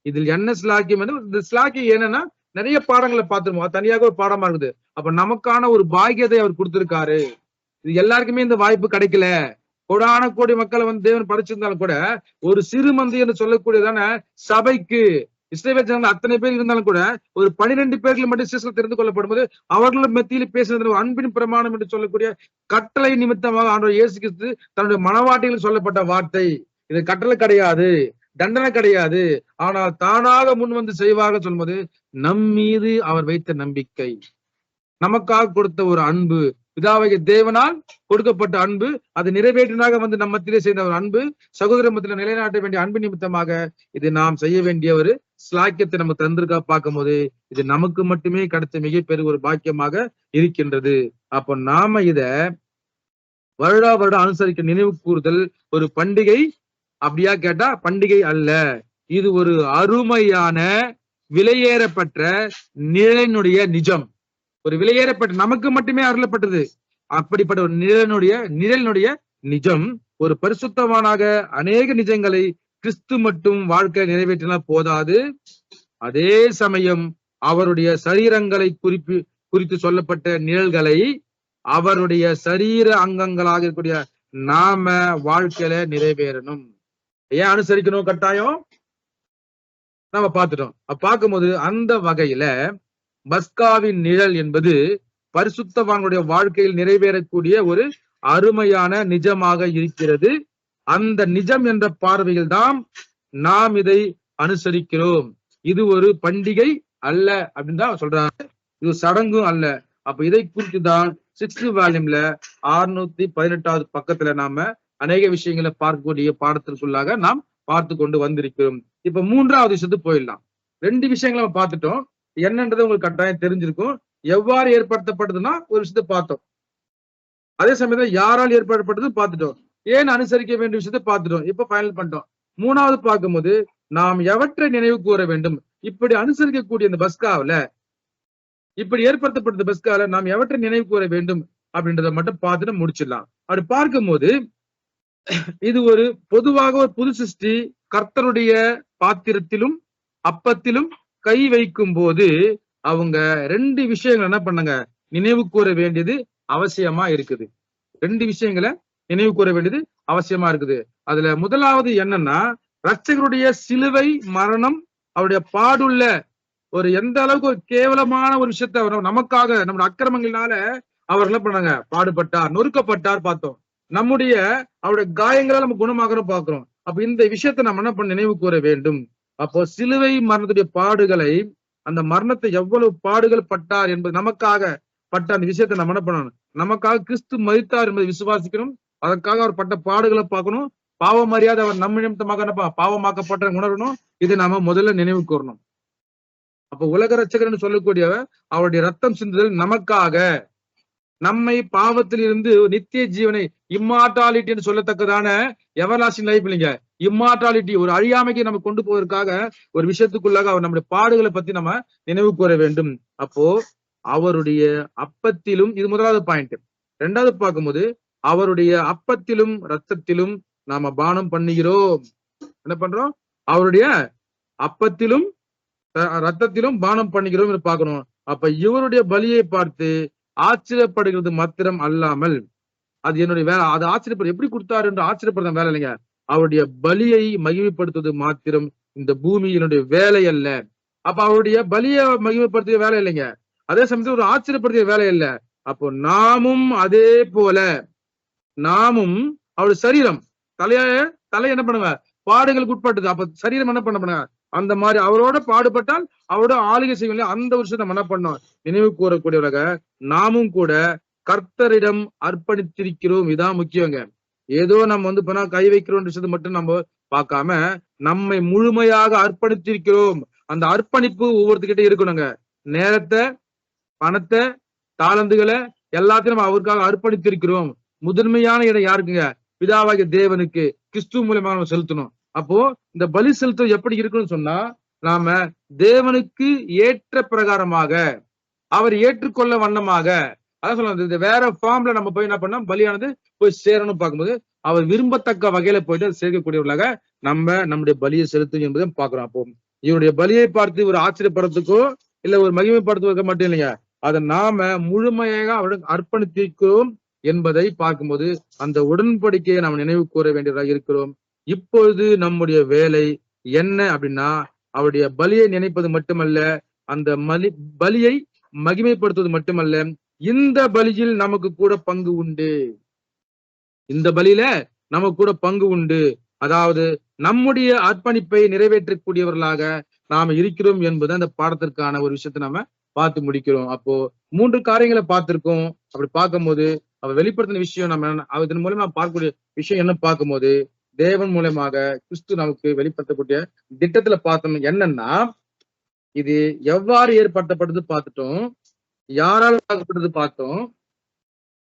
இதில் என்ன ஸ்லாக்கியம்? இந்த ஸ்லாக்கியம் என்னன்னா, நிறைய பாடங்களை பார்த்துருவோம், தனியாக ஒரு பாடமா இருக்குது. அப்ப நமக்கான ஒரு பாக்கியத்தை அவர் கொடுத்திருக்காரு. இது எல்லாருக்குமே இந்த வாய்ப்பு கிடைக்கல. கோடான கோடி மக்களை வந்து தேவன் படைச்சிருந்தாலும் கூட ஒரு சிறு மந்தி என்று சொல்லக்கூடியதான சபைக்கு இஸ்ரவேல் ஜனங்கள் அத்தனை பேர் இருந்தாலும் கூட ஒரு 12 பேர்கள் மட்டும் சீசல் தெரிந்து கொள்ளப்படும் போது அவர்களும் மத்தியில் பேசுறது அன்பின் பிரமாணம் என்று சொல்லக்கூடிய கட்டளை நிமித்தமாக ஆண்டவர் இயேசு கிறிஸ்து தன்னுடைய மனவாட்டியில் சொல்லப்பட்ட வார்த்தை. இது கட்டளை கிடையாது, தண்டனை கிடையாது, ஆனால் தானாக முன் வந்து செய்வார்கள் சொல்லும்போது நம் மீது அவர் வைத்த நம்பிக்கை, நமக்காக கொடுத்த ஒரு அன்பு, பிதாவாகிய தேவனால் கொடுக்கப்பட்ட அன்பு, அது நிறைவேற்றினாக வந்து நம்ம மத்தியிலே செய்த ஒரு அன்பு, சகோதர மத்தியில நிலைநாட்ட வேண்டிய அன்பு நிமித்தமாக இது நாம் செய்ய வேண்டிய ஒரு ஸ்லாக்கியத்தை நம்ம தந்திருக்கா பார்க்கும் போது இது நமக்கு மட்டுமே கிடைச்ச மிகப்பெரிய ஒரு பாக்கியமாக இருக்கின்றது. அப்போ நாம இத வருடா வருடம் அனுசரிக்க நினைவு கூறுதல் ஒரு பண்டிகை அப்படியா கேட்டா பண்டிகை அல்ல, இது ஒரு அருமையான விலையேறப்பட்ட நிழலினுடைய நிஜம். ஒரு விலையேறப்பட்ட நமக்கு மட்டுமே அருளப்பட்டது. அப்படிப்பட்ட ஒரு நிழலினுடைய நிஜம். ஒரு பரிசுத்தவானாக அநேக நிஜங்களை கிறிஸ்து மட்டும் வாழ்க்கை நிறைவேற்றினால் போதாது, அதே சமயம் அவருடைய சரீரங்களை குறித்து சொல்லப்பட்ட நிழல்களை அவருடைய சரீர அங்கங்களாக இருக்கக்கூடிய நாம வாழ்க்கையில நிறைவேறணும். ஏன் அனுசரிக்கணும் கட்டாயம் நாம பார்த்துட்டோம். பார்க்கும்போது அந்த வகையில பஸ்காவின் நிழல் என்பது பரிசுத்தவான்களுடைய வாழ்க்கையில் நிறைவேறக்கூடிய ஒரு அருமையான நிஜமாக இருக்கிறது. அந்த நிஜம் என்ற பார்வையில் தான் நாம் இதை அனுசரிக்கிறோம். இது ஒரு பண்டிகை அல்ல அப்படின்னு தான் சொல்றாரு, இது சடங்கும் அல்ல. அப்ப இதை குறித்து தான் 6th வால்யூம்ல 618வது பக்கத்துல நாம அநேக விஷயங்களை பார்க்கக்கூடிய பாடத்திற்குள்ளாக நாம் பார்த்து கொண்டு வந்திருக்கிறோம். இப்ப 3வது விஷயத்துக்கு போயிடலாம். 2 விஷயங்களை நம்ம பார்த்துட்டோம். என்னன்றது உங்களுக்கு கட்டாயம் தெரிஞ்சிருக்கும். எவ்வாறு ஏற்படுத்தப்பட்டதுன்னா ஒரு விஷயத்தை பார்த்தோம். அதே சமயத்துல யாரால் ஏற்படுத்தப்பட்டது பார்த்துட்டோம். ஏன் அனுசரிக்க வேண்டிய விஷயத்தை பார்த்துட்டோம். இப்ப ஃபைனல் பண்ணிட்டோம். 3வது பார்க்கும்போது நாம் எவற்றை நினைவு கூற வேண்டும். இப்படி அனுசரிக்கக்கூடிய இந்த பஸ்காவில இப்படி ஏற்படுத்தப்பட்ட பஸ்கால நாம் எவற்றை நினைவு கூற வேண்டும் அப்படின்றத மட்டும் பார்த்துட்டு முடிச்சிடலாம். அப்படி பார்க்கும்போது இது ஒரு பொதுவாக ஒரு புது சிருஷ்டி கர்த்தருடைய பாத்திரத்திலும் அப்பத்திலும் கை வைக்கும் போது அவங்க 2 விஷயங்கள் என்ன பண்ணாங்க நினைவு கூற வேண்டியது அவசியமா இருக்குது. 2 விஷயங்களை நினைவு கூற வேண்டியது அவசியமா இருக்குது. அதுல முதலாவது என்னன்னா இரட்சகருடைய சிலுவை மரணம் அவருடைய பாடுள்ள ஒரு எந்த அளவுக்கு ஒரு கேவலமான ஒரு விஷயத்த நமக்காக நம்முடைய அக்கிரமங்களால அவர் என்ன பண்ணாங்க பாடுபட்டார், நொறுக்கப்பட்டார் பார்த்தோம். நம்முடைய அவருடைய காயங்களால் நம்ம குணமாகணும் பார்க்கிறோம். அப்ப இந்த விஷயத்தை நம்ம என்ன பண்ண நினைவு கூற வேண்டும். அப்போ சிலுவை மரணத்துடைய பாடுகளை, அந்த மரணத்தை எவ்வளவு பாடுகள் பட்டார் என்பது நமக்காக பட்ட அந்த விஷயத்தை நம்ம என்ன பண்ணணும், நமக்காக கிறிஸ்து மரித்தார் என்பதை விசுவாசிக்கணும். அதற்காக அவர் பட்ட பாடுகளை பார்க்கணும். பாவம் அறியாத அவர் நம்ம நிமித்தமாக பாவமாக்கப்பட்ட உணரணும். இதை நாம முதல்ல நினைவு கூறணும். அப்ப உலக ரட்சகர் சொல்லக்கூடியவர் அவருடைய ரத்தம் சிந்துதல் நமக்காக, நம்மை பாவத்தில் இருந்து நித்திய ஜீவனை இம்மார்டாலிட்டி என்று சொல்லத்தக்கதான எவர்லாஸ்டிங் லைஃப் இல்லைங்க, இம்மார்டாலிட்டி ஒரு அழியாமைக்கு நம்ம கொண்டு போவதற்காக ஒரு விஷயத்துக்குள்ளாக அவர் நம்முடைய பாடுகளை பத்தி நம்ம நினைவு கூற வேண்டும். அப்போ அவருடைய அப்பத்திலும், இது முதலாவது பாயிண்ட். 2வது பார்க்கும்போது அவருடைய அப்பத்திலும் ரத்தத்திலும் நாம பானம் பண்ணுகிறோம். என்ன பண்றோம்? அவருடைய அப்பத்திலும் ரத்தத்திலும் பானம் பண்ணுகிறோம் பார்க்கணும். அப்ப இவருடைய பலியை பார்த்து ஆச்சரியப்படுகிறது மாத்திரம் அல்லாமல், அது என்னுடைய வேலை, அது ஆச்சரியப்படு எப்படி கொடுத்தாரு என்று ஆச்சரியப்படுற வேலை இல்லைங்க. அவருடைய பலியை மகிமைப்படுத்துவது மாத்திரம் இந்த பூமியினுடைய வேலை அல்ல. அப்ப அவருடைய பலியை மகிமைப்படுத்திய வேலை இல்லைங்க. அதே சமயத்தில் ஒரு ஆச்சரியப்படுத்திய வேலை இல்ல. அப்போ நாமும் அதே போல, நாமும் அவருடைய சரீரம் தலை என்ன பண்ணுங்க பாடுகளுக்கு உட்பட்டது. அப்ப சரீரம் என்ன பண்ண அந்த மாதிரி அவரோட பாடுபட்டால் அவரோட ஆளுகை செய்யும். அந்த வருஷம் நம்ம என்ன பண்ணோம் நினைவு கூறக்கூடியவராக நாமும் கூட கர்த்தரிடம் அர்ப்பணித்திருக்கிறோம். இதான் முக்கியங்க. ஏதோ நம்ம பண்ணா கை வைக்கிறோம் விஷயத்தை மட்டும் நம்ம பார்க்காம நம்மை முழுமையாக அர்ப்பணித்திருக்கிறோம். அந்த அர்ப்பணிப்பு ஒவ்வொருத்துக்கிட்ட இருக்கணுங்க. நேரத்தை, பணத்தை, தாளந்துகளை எல்லாத்தையும் நம்ம அவருக்காக அர்ப்பணித்திருக்கிறோம். முதன்மையான இடம் யாருக்குங்க? பிதாவாகிய தேவனுக்கு கிறிஸ்து மூலமாக நம்ம செலுத்தணும். அப்போ இந்த பலி செலுத்தம் எப்படி இருக்குன்னு சொன்னா, நாம தேவனுக்கு ஏற்ற பிரகாரமாக, அவர் ஏற்றுக்கொள்ள வண்ணமாக, அதான் சொல்லுவாங்க, இந்த வேற ஃபார்ம்ல நம்ம போய் என்ன பண்ணோம் பலியானது போய் சேரணும் பார்க்கும்போது அவர் விரும்பத்தக்க வகையில போயிட்டு சேர்க்கக்கூடியவர்களாக நம்முடைய பலியை செலுத்தும் என்பதை பாக்குறோம். அப்போ இவருடைய பலியை பார்த்து ஒரு ஆச்சரியப்படுறதுக்கோ இல்ல ஒரு மகிமைப்படுத்துவதற்க மட்டும் இல்லைங்க, அதை நாம முழுமையாக அவருக்கு அர்ப்பணித்திருக்கிறோம் என்பதை பார்க்கும்போது அந்த உடன்படிக்கையை நாம் நினைவு கூற வேண்டியதாக இருக்கிறோம். இப்பொழுது நம்முடைய வேலை என்ன அப்படின்னா, அவருடைய பலியை நினைப்பது மட்டுமல்ல, அந்த பலியை மகிமைப்படுத்துவது மட்டுமல்ல, இந்த பலியில் நமக்கு கூட பங்கு உண்டு. இந்த பலியில நமக்கு கூட பங்கு உண்டு. அதாவது நம்முடைய அர்ப்பணிப்பை நிறைவேற்றக்கூடியவர்களாக நாம இருக்கிறோம் என்பது அந்த பாடத்திற்கான ஒரு விஷயத்தை நாம பார்த்து முடிக்கிறோம். அப்போ 3 காரியங்களை பார்த்திருக்கோம். அப்படி பார்க்கும்போது அவர் வெளிப்படுத்தின விஷயம் நம்ம இதன் மூலமா பார்க்கக்கூடிய விஷயம் என்ன பார்க்கும்போது, தேவன் மூலமாக கிறிஸ்து நமக்கு வெளிப்படுத்தக்கூடிய திட்டத்துல பார்த்தோம் என்னன்னா, இது எவ்வாறு ஏற்படுத்தப்பட்டது பார்த்துட்டோம், யாரால் பார்க்கப்பட்டது பார்த்தோம்,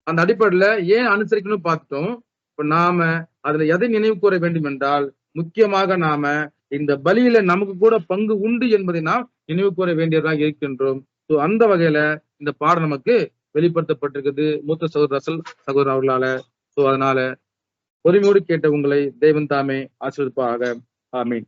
அந்த அடிப்படையில ஏன் அனுசரிக்கணும் பார்த்துட்டோம். இப்ப நாம அதுல எதை நினைவு கூற வேண்டும் என்றால், முக்கியமாக நாம இந்த பலியில நமக்கு கூட பங்கு உண்டு என்பதை நாம் நினைவு கூற வேண்டியதாக இருக்கின்றோம். அந்த வகையில இந்த பாடம் நமக்கு வெளிப்படுத்தப்பட்டிருக்குது மூத்த சகோதரர் ரசல் சகோதரர் அவர்களால. அதனால பொறுமையோடு கேட்ட உங்களை தேவன் தாமே ஆசீர்வதிப்பாராக. ஆமீன்.